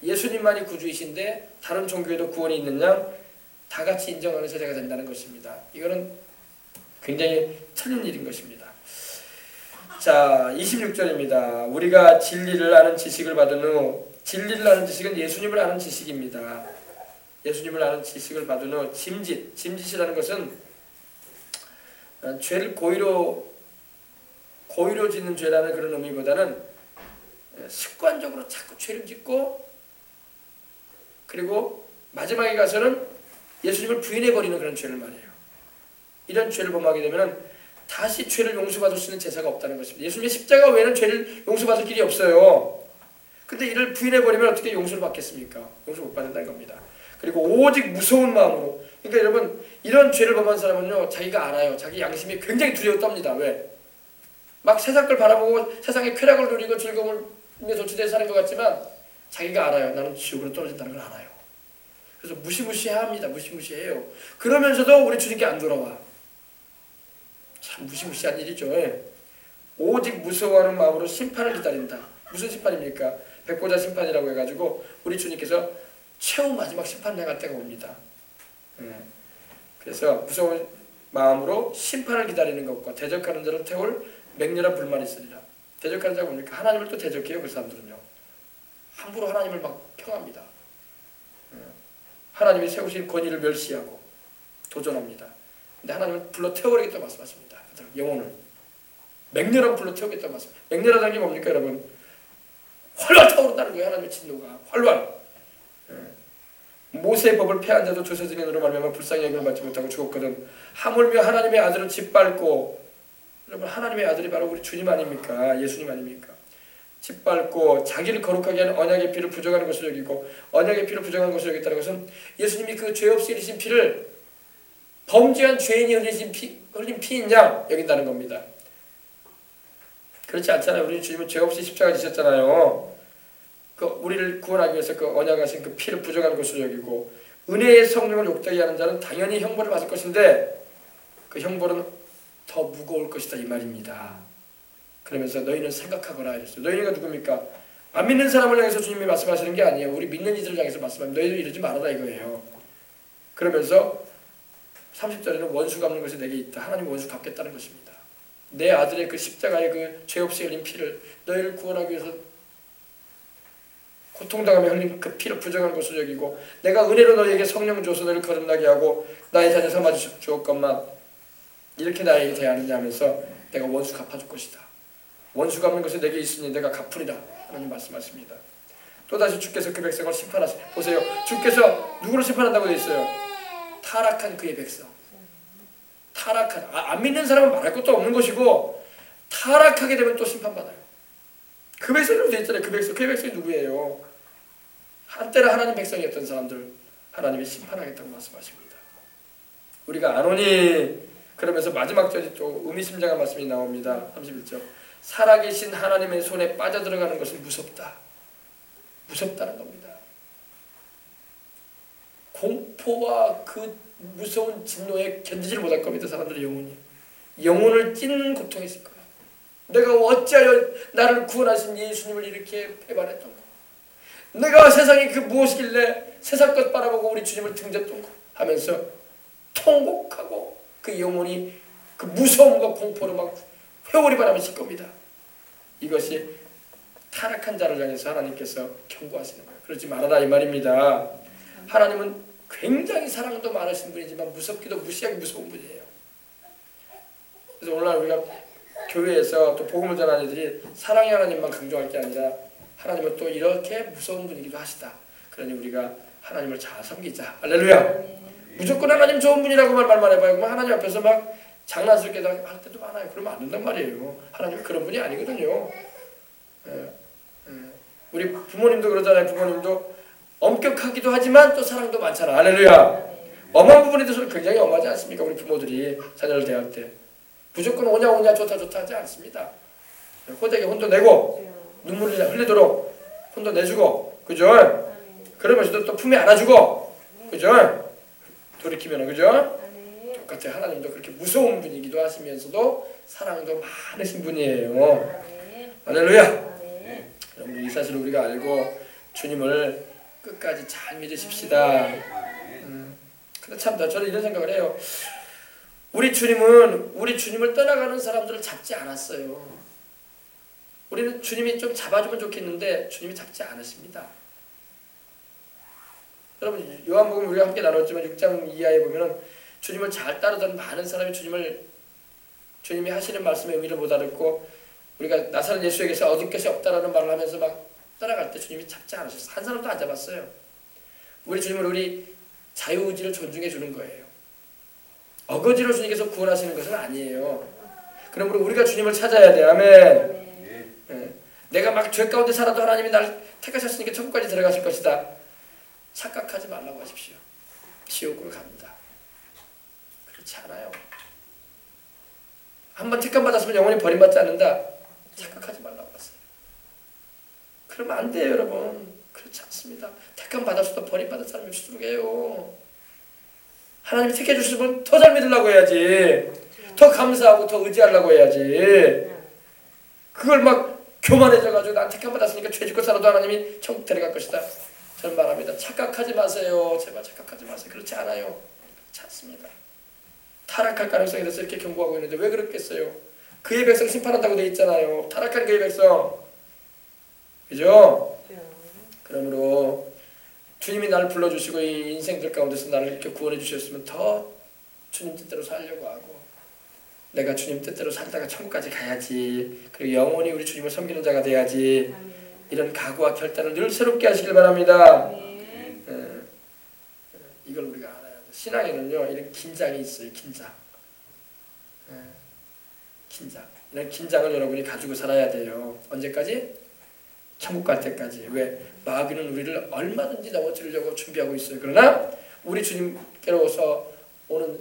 Speaker 1: 예수님만이 구주이신데 다른 종교에도 구원이 있느냐, 다 같이 인정하는 세대가 된다는 것입니다. 이거는 굉장히 틀린 일인 것입니다. 자, 26절입니다. 우리가 진리를 아는 지식을 받은 후 진리를 아는 지식은 예수님을 아는 지식입니다. 예수님을 아는 지식을 받은 후 짐짓이라는 것은 죄를 고의로 짓는 죄라는 그런 의미보다는 습관적으로 자꾸 죄를 짓고 그리고 마지막에 가서는 예수님을 부인해버리는 그런 죄를 말해요. 이런 죄를 범하게 되면 다시 죄를 용서받을 수 있는 제사가 없다는 것입니다. 예수님의 십자가 외에는 죄를 용서받을 길이 없어요. 근데 이를 부인해버리면 어떻게 용서를 받겠습니까? 용서 못 받는다는 겁니다. 그리고 오직 무서운 마음으로, 그러니까 여러분 이런 죄를 범한 사람은요 자기가 알아요. 자기 양심이 굉장히 두려워 떱니다. 왜? 막 세상 걸 바라보고 세상의 쾌락을 누리고 즐거움을 도취되어 사는 것 같지만 자기가 알아요. 나는 지옥으로 떨어진다는 걸 알아요. 그래서 무시무시합니다. 무시무시해요. 그러면서도 우리 주님께 안 돌아와. 참 무시무시한 일이죠. 오직 무서워하는 마음으로 심판을 기다린다. 무슨 심판입니까? 백보자 심판이라고 해가지고 우리 주님께서 최후 마지막 심판을 행할 때가 옵니다. 그래서 무서운 마음으로 심판을 기다리는 것과 대적하는 자를 태울 맹렬한 불만이 있으리라. 대적하는 자가 뭡니까? 하나님을 또 대적해요. 그 사람들은요. 함부로 하나님을 막 평합니다. 하나님이 세우신 권위를 멸시하고 도전합니다. 근데 하나님은 불러 태워버리겠다고 말씀하십니다. 영혼을 맹렬한 불로 태우겠다고 말씀하십니다. 맹렬하다는 게 뭡니까 여러분? 활활 타오른다는 거예요. 하나님의 진노가 활활. 모세의 법을 폐한 자도 두세 증인으로 말미암아 불쌍히 여김을 받지 못하고 죽었거든. 하물며 하나님의 아들을 짓밟고, 여러분 하나님의 아들이 바로 우리 주님 아닙니까? 예수님 아닙니까? 짓밟고 자기를 거룩하게 하는 언약의 피를 부정하는 것을 여기고, 언약의 피를 부정하는 것을 여겼다는 것은 예수님이 그 죄 없이 흘리신 피를 범죄한 죄인이 흘린 피인 양 여긴다는 겁니다. 그렇지 않잖아요. 우리 주님은 죄 없이 십자가 지셨잖아요. 그 우리를 구원하기 위해서 그 언약하신 그 피를 부정하는 것을 여기고, 은혜의 성령을 욕되게 하는 자는 당연히 형벌을 받을 것인데 그 형벌은 더 무거울 것이다 이 말입니다. 그러면서 너희는 생각하거라 이랬어요. 너희가 누굽니까? 안 믿는 사람을 향해서 주님이 말씀하시는 게 아니에요. 우리 믿는 이들을 향해서 말씀합니다. 너희들 이러지 말아라 이거예요. 그러면서 30절에는 원수 갚는 것이 내게 있다. 하나님 원수 갚겠다는 것입니다. 내 아들의 그 십자가의 그 죄 없이 흘린 피를, 너희를 구원하기 위해서 고통당하며 흘린 그 피를 부정한 것을 여기고, 내가 은혜로 너희에게 성령 줘서 너희를 거듭나게 하고 나의 자녀 삼아 주었건만 이렇게 나에게 대하느냐 하면서 내가 원수 갚아줄 것이다. 원수 갚는 것이 내게 있으니 내가 갚으리라 하나님 말씀하십니다. 또다시 주께서 그 백성을 심판하시니, 보세요. 주께서 누구를 심판한다고 되어 있어요? 타락한 그의 백성. 타락한, 안 믿는 사람은 말할 것도 없는 것이고 타락하게 되면 또 심판받아요. 그 백성으로 되어 있잖아요. 그 백성이 누구예요? 한때는 하나님 백성이었던 사람들 하나님이 심판하겠다고 말씀하십니다. 우리가 안 오니, 그러면서 마지막 절이 또 의미심장한 말씀이 나옵니다. 31절. 살아계신 하나님의 손에 빠져들어가는 것은 무섭다. 무섭다는 겁니다. 공포와 그 무서운 진노에 견디질 못할 겁니다. 사람들의 영혼을 찢는 고통이 있을 거예요. 내가 어찌하여 나를 구원하신 예수님을 이렇게 배반했던 거, 내가 세상이 그 무엇이길래 세상 것 바라보고 우리 주님을 등졌던 거 하면서 통곡하고 그 영혼이 그 무서움과 공포로 막 회오리 바람을 칠 겁니다. 이것이 타락한 자를 향해서 하나님께서 경고하시는 거예요. 그러지 말아라 이 말입니다. 하나님은 굉장히 사랑도 많으신 분이지만 무섭기도 무시하기 무서운 분이에요. 그래서 오늘날 우리가 교회에서 또 복음을 전하는 이들이 사랑의 하나님만 강조할 게 아니라 하나님은 또 이렇게 무서운 분이기도 하시다. 그러니 우리가 하나님을 잘 섬기자. 할렐루야. 무조건 하나님 좋은 분이라고만 말만 해봐요. 그럼 하나님 앞에서 막 장난스럽게 할 때도 많아요. 그러면 안 된단 말이에요. 하나님은 그런 분이 아니거든요. 우리 부모님도 그러잖아요. 부모님도 엄격하기도 하지만 또 사랑도 많잖아. 할렐루야. 엄한 부분에 대해서는 굉장히 엄하지 않습니까? 우리 부모들이 자녀를 대할 때 무조건 오냐 좋다 하지 않습니다. 호되게 혼도 내고 눈물을 흘리도록 혼도 내주고, 그죠? 그러면서도 또 품에 안아주고, 그죠? 돌이키면, 그죠? 똑같아요. 하나님도 그렇게 무서운 분이기도 하시면서도 사랑도 많으신 분이에요. 할렐루야. 여러분 이 사실을 우리가 알고 주님을 끝까지 잘 믿으십시다. 근데 참 저는 이런 생각을 해요. 우리 주님은 우리 주님을 떠나가는 사람들을 잡지 않았어요. 우리는 주님이 좀 잡아주면 좋겠는데 주님이 잡지 않으십니다. 여러분 요한복음 우리가 함께 나눴지만 6장 이하에 보면은 주님을 잘 따르던 많은 사람이 주님이 하시는 말씀의 의미를 못 알았고 우리가 나사렛 예수에게서 얻을 것이 없다라는 말을 하면서 막 따라갈 때 주님이 잡지 않으셨어요. 한 사람도 안 잡았어요. 우리 주님은 우리 자유의지를 존중해 주는 거예요. 어거지로 주님께서 구원하시는 것은 아니에요. 그러므로 우리가 주님을 찾아야 돼. 아멘. 네. 내가 막 죄 가운데 살아도 하나님이 날 택하셨으니까 천국까지 들어가실 것이다. 착각하지 말라고 하십시오. 지옥으로 갑니다. 그렇지 않아요. 한번 택함 받았으면 영원히 버림받지 않는다. 착각하지 말라고 했어요. 그러면 안 돼요, 여러분. 그렇지 않습니다. 택함 받았어도 버림받은 사람이 수두룩해요. 하나님이 택해 주시면 더 잘 믿으려고 해야지. 더 감사하고 더 의지하려고 해야지. 그걸 막 교만해져가지고 난 택함 받았으니까 죄 짓고 살아도 하나님이 천국 데려갈 것이다. 저는 말합니다. 착각하지 마세요. 제발 착각하지 마세요. 그렇지 않아요. 그렇지 않습니다. 타락할 가능성에 대해서 이렇게 경고하고 있는데 왜 그렇겠어요? 그의 백성 심판한다고 돼 있잖아요. 타락한 그의 백성. 그죠? 그러므로 주님이 나를 불러주시고 이 인생들 가운데서 나를 이렇게 구원해 주셨으면 더 주님 뜻대로 살려고 하고 내가 주님 뜻대로 살다가 천국까지 가야지. 그리고 영원히 우리 주님을 섬기는 자가 돼야지. 이런 각오와 결단을 늘 새롭게 하시길 바랍니다. 이걸 우리가 알아야 돼. 신앙에는요 이런 긴장이 있어요. 긴장. 긴장. 이런 긴장을 여러분이 가지고 살아야 돼요. 언제까지? 천국 갈 때까지. 왜? 마귀는 우리를 얼마든지 넘어뜨리려고 준비하고 있어요. 그러나 우리 주님께로서 오는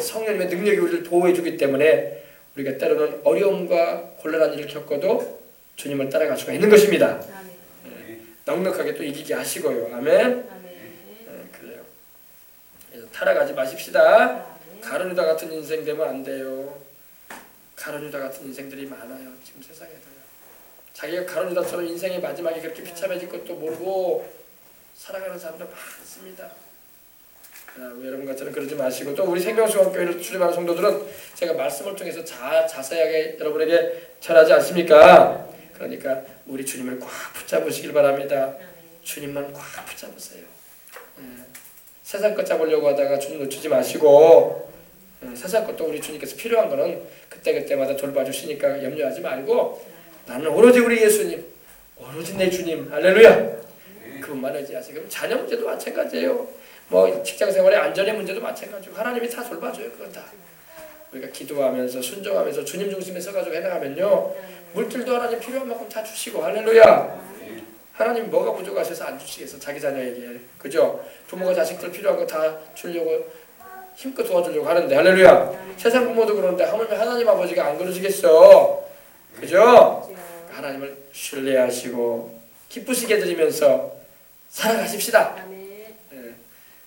Speaker 1: 성령님의 능력이 우리를 보호해 주기 때문에 우리가 때로는 어려움과 곤란한 일을 겪어도 주님을 따라갈 수가 있는 것입니다. 넉넉하게 또 이기게 하시고요. 아멘. 그래요. 그래서 타락하지 마십시다. 가룟유다 같은 인생 되면 안 돼요. 가룟유다 같은 인생들이 많아요. 지금 세상에도요. 자기가 가룟유다처럼 인생의 마지막에 그렇게 비참해질 것도 모르고 살아가는 사람들 많습니다. 여러분 같이는 그러지 마시고 또 우리 생명수강교회를 출입하는 성도들은 제가 말씀을 통해서 자세하게 여러분에게 전하지 않습니까? 그러니까 우리 주님을 꽉 붙잡으시길 바랍니다. 주님만 꽉 붙잡으세요. 세상 것 잡으려고 하다가 주님 놓치지 마시고 세상 것도 우리 주님께서 필요한 거는 그때그때마다 돌봐주시니까 염려하지 말고 나는 오로지 우리 예수님, 오로지 내 주님, 할렐루야. 그분만 의지하세요. 그럼 자녀 문제도 마찬가지예요. 뭐 직장생활의 안전의 문제도 마찬가지고 하나님이 다 돌봐줘요. 그건 다 우리가 기도하면서 순종하면서 주님 중심에 서가지고 해나가면요 물질도 하나님 필요한 만큼 다 주시고 할렐루야. 하나님 뭐가 부족하셔서 안 주시겠어 자기 자녀에게. 그죠? 부모가 자식들 필요한 거 다 주려고 힘껏 도와주려고 하는데 할렐루야. 세상 부모도 그러는데 하물며 하나님 아버지가 안 그러시겠어. 그죠? 하나님을 신뢰하시고 기쁘시게 드리면서 살아가십시다.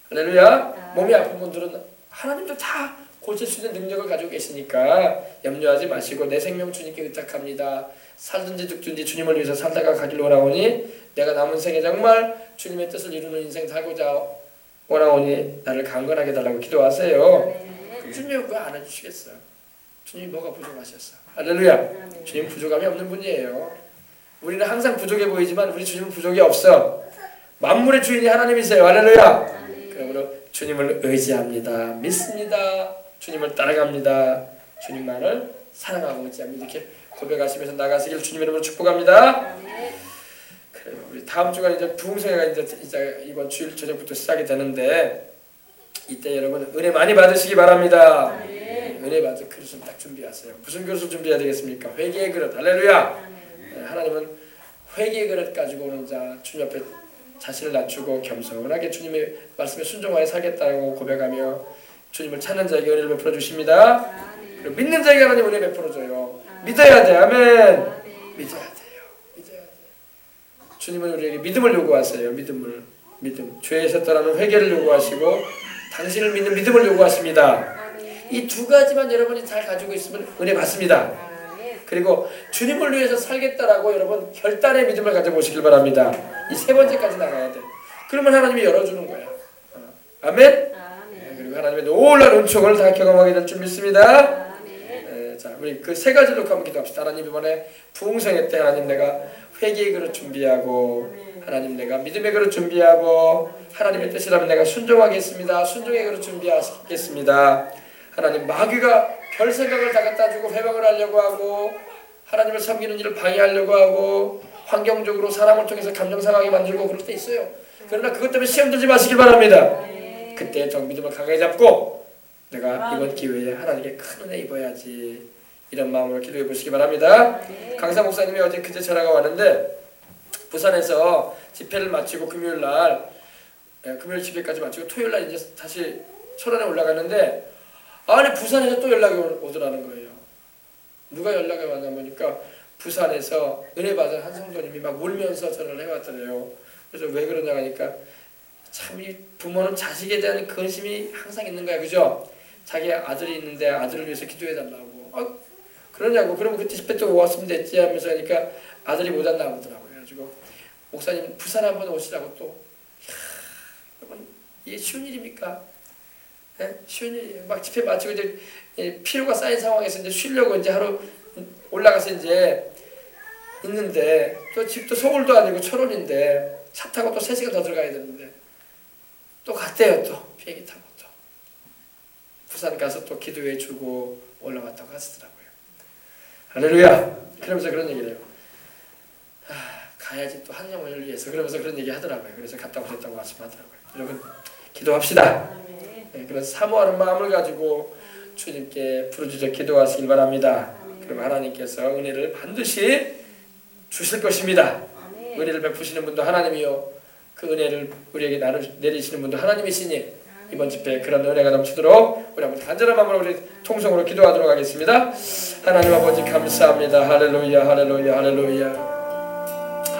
Speaker 1: 할렐루야. 몸이 아픈 분들은 하나님도 다 고칠 수 있는 능력을 가지고 계시니까 염려하지 마시고 내 생명 주님께 의탁합니다. 살든지 죽든지 주님을 위해서 살다가 가길 원하오니 내가 남은 생에 정말 주님의 뜻을 이루는 인생 살고자 원하오니 나를 강건하게 달라고 기도하세요. 주님이 왜 안 해주시겠어요? 주님이 뭐가 부족하셨어? 할렐루야. 주님 부족함이 없는 분이에요. 우리는 항상 부족해 보이지만 우리 주님은 부족이 없어. 만물의 주인이 하나님이세요. 할렐루야. 그러므로 주님을 의지합니다. 믿습니다. 주님을 따라갑니다. 주님만을 사랑하고 의지합니다. 이렇게 고백하시면서 나가시길 주님 이름으로 축복합니다. 그래요. 우리 다음 주간 이제 부흥성회가 이제 이번 주일 저녁부터 시작이 되는데 이때 여러분 은혜 많이 받으시기 바랍니다. 은혜 받을 그릇을 딱 준비하세요. 무슨 그릇을 준비해야 되겠습니까? 회개의 그릇. 할렐루야. 하나님은 회개의 그릇 가지고 오는 자 주님 앞에 자신을 낮추고 겸손하게 주님의 말씀에 순종하여 살겠다고 고백하며 주님을 찾는 자에게 은혜를 베풀어 주십니다. 그리고 믿는 자에게 하나님 은혜 베풀어 줘요. 믿어야 돼. 아멘. 믿어야 돼요. 믿어야 돼. 주님은 우리에게 믿음을 요구하세요. 믿음. 죄에서 떠나는 회개를 요구하시고 당신을 믿는 믿음을 요구하십니다. 이 두 가지만 여러분이 잘 가지고 있으면 은혜 받습니다. 그리고 주님을 위해서 살겠다라고 여러분 결단의 믿음을 가져보시길 바랍니다. 이 세 번째까지 나가야 돼. 그러면 하나님이 열어주는 거야. 아멘? 그리고 하나님의 놀라운 은총을 다 경험하게 될 줄 믿습니다. 자, 우리 그 세 가지로 한번 기도합시다. 하나님, 이번에 부흥성회 때 하나님, 내가 회개의 그릇 준비하고, 하나님, 내가 믿음의 그릇 준비하고, 하나님의 뜻이라면 내가 순종하겠습니다. 순종의 그릇 준비하겠습니다. 하나님, 마귀가 별 생각을 다 갖다 주고 회방을 하려고 하고, 하나님을 섬기는 일을 방해하려고 하고, 환경적으로 사람을 통해서 감정 상하게 만들고 그럴 때 있어요. 그러나 그것 때문에 시험 들지 마시길 바랍니다. 그때 정 믿음을 강하게 잡고, 내가 이번 기회에 하나님께 큰 은혜 입어야지, 이런 마음으로 기도해 보시기 바랍니다. 강사 목사님이 어제 그제 전화가 왔는데, 부산에서 집회를 마치고 금요일 집회까지 마치고 토요일 날 이제 다시 철원에 올라가는데, 아니 부산에서 또 연락이 오더라는 거예요. 누가 연락이 왔나 보니까 부산에서 은혜 받은 한 성도님이 막 울면서 전화를 해왔더래요. 그래서 왜 그러냐 하니까, 참 이 부모는 자식에 대한 근심이 항상 있는 거야, 그죠? 자기 아들이 있는데 아들을 위해서 기도해 달라고. 그러냐고. 그러면 그때 집회 또 왔으면 됐지 하면서 하니까 아들이 못 왔나 보더라고요. 그래가지고 목사님 부산 한번 오시라고 또. 여러분, 이게 쉬운 일입니까? 네? 쉬운 일이에요. 막 집회 마치고 이제 피로가 쌓인 상황에서 이제 쉬려고 이제 하루 올라가서 이제 있는데, 또 집도 서울도 아니고 철원인데 차 타고 또 3시간 더 들어가야 되는데 또 갔대요. 또 비행기 타고 또 부산 가서 또 기도해 주고 올라왔다고 하시더라고요. 할렐루야. 그러면서 그런 얘기를 해요. 가야지 또 한 영혼을 위해서, 그러면서 그런 얘기 하더라고요. 그래서 갔다 오셨다고 말씀하더라고요. 여러분, 기도합시다. 네, 그런 사모하는 마음을 가지고 주님께 부르짖어 기도하시길 바랍니다. 그럼 하나님께서 은혜를 반드시 주실 것입니다. 은혜를 베푸시는 분도 하나님이요, 그 은혜를 우리에게 내리시는 분도 하나님이시니, 이번 집회에 그런 은혜가 넘치도록 우리 한번 간절한 마음으로 우리 통성으로 기도하도록 하겠습니다. 하나님 아버지 감사합니다. 할렐루야, 할렐루야, 할렐루야,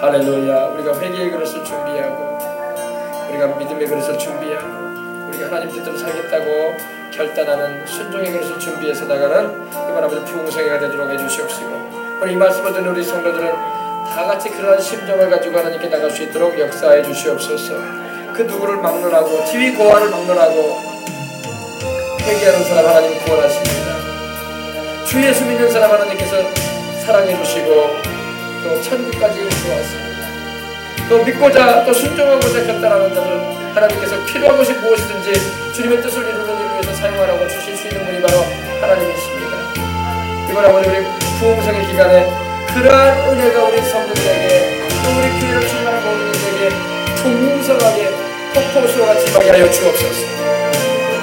Speaker 1: 할렐루야. 우리가 회개의 그릇을 준비하고, 우리가 믿음의 그릇을 준비하고, 우리가 하나님 뜻대로 살겠다고 결단하는 순종의 그릇을 준비해서 나가는 이번 아버지 부흥성회가 되도록 해주시옵시고, 오늘 이 말씀을 듣는 우리 성도들은 다 같이 그러한 심정을 가지고 하나님께 나갈 수 있도록 역사해 주시옵소서. 그 누구를 막론하고 지위 고하를 막론하고 회개하는 사람 하나님 구원하십니다. 주 예수 믿는 사람 하나님께서 사랑해 주시고 또 천국까지 인도하십니다. 또 믿고자 또 순종하고자 결단하는 자들 하나님께서 필요한 것이 무엇이든지 주님의 뜻을 이루는 일을 위해서 사용하라고 주실 수 있는 분이 바로 하나님이십니다. 이번 아버지 우리 부흥성의 기간에 그러한 은혜가 우리 성도들에게 또 우리 교회를 충만한 모든 이들에게 풍성하게 폭포수와 같이 임하게 하여 주옵소서.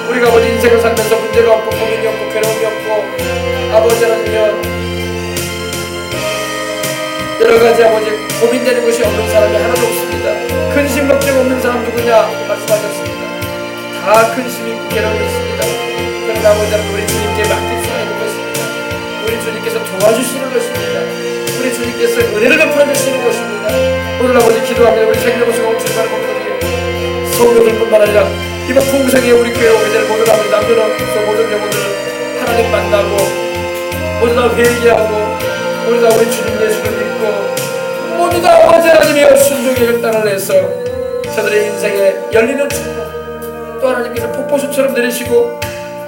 Speaker 1: 우리가 아버지 인생을 살면서 문제가 없고 고민이 없고 괴로움이 없고 아버지 하나님이여 여러가지 아버지 고민되는 것이 없는 사람이 하나도 없습니다. 근심 걱정 없는 사람 누구냐 말씀하셨습니다. 다 근심이 있고 괴로움이 있습니다. 그러나 아버지 하나님 우리 주님께 맡길 수가 있는 것입니다. 우리 주님께서 도와주시는 것입니다. 우리 주님께서 은혜를 베풀어 주시는 것입니다. 오늘 아버지 기도합니다. 우리 생명을 공출하는 모든 성도들뿐만 아니라 이번 풍성에 우리 교회 오게 될 모든 아버지 남녀노소 모든 영혼들을 하나님 만나고 모두 다 회개하고 모두 다 우리 주님 예수를 믿고 모두 다 아버지 하나님의 순종의 결단을 해서 저들의 인생에 열리는 축복 또 하나님께서 폭포수처럼 내리시고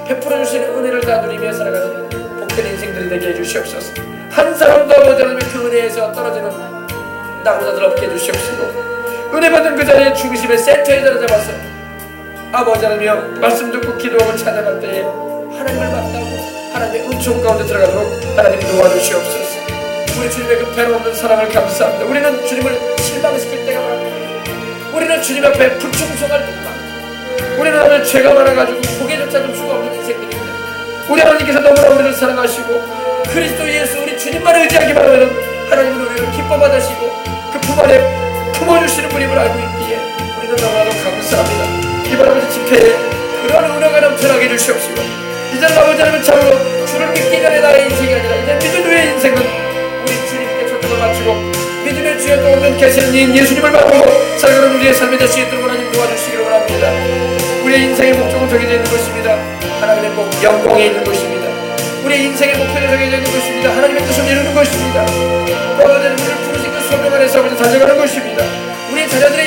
Speaker 1: 베풀어 주시는 은혜를 다 누리며 살아가는 복된 인생들이 되게 해주시옵소서. 한 사람도 아버지 하나님의 그 은혜에서 떨어지는 나보다들 없게 해주시옵시고 은혜 받은 그 자리에 중심의 센터에 자리 잡아서 아버지 하나님이여 말씀 듣고 기도하고 찬양할 때에 하나님을 만나고 하나님의 은총 가운데 들어가도록 하나님 도와주시옵소서. 우리 주님의 그 배로 사랑을 감사합니다. 우리는 주님을 실망시킬 때가 많고 우리는 주님 앞에 불충성할 때가 많고 우리는 하나님 죄가 많아가지고 고개조차 들 수가 없는 인생들입니다. 우리 하나님께서 너무나 우리를 사랑하시고 그리스도 예수 우리 주님만 의지하기만 하면 하나님은 우리를 기뻐 받으시고 그 품 안에 품어주시는 분임을 알고 있기에 우리는 너무나도 감사합니다. 이번 아버지 집회에 그런 은혜가 넘쳐나게 해주시옵시고 이제는 아버지 하나님은 참으로 주를 믿기 전에 나의 인생이 아니라 이제 믿은 후의 인생은 우리 주님께 초점을 맞추고 믿음의 주에 또 없는 계시는 이 예수님을 바라보고 살아가는 우리의 삶이 될 수 있도록 하나님 도와주시기를 원합니다. 우리의 인생의 목적은 정해져 있는 것입니다. 하나님의 복 영광에 있는 것입니다. 우리의 인생의 목표가 정해져 있는 것입니다. 하나님의 뜻을 이루는 것입니다. 또 아버지 우리를 부르신 그 소명 안에서 우리는 달려가는 것입니다. 우리의 자녀들의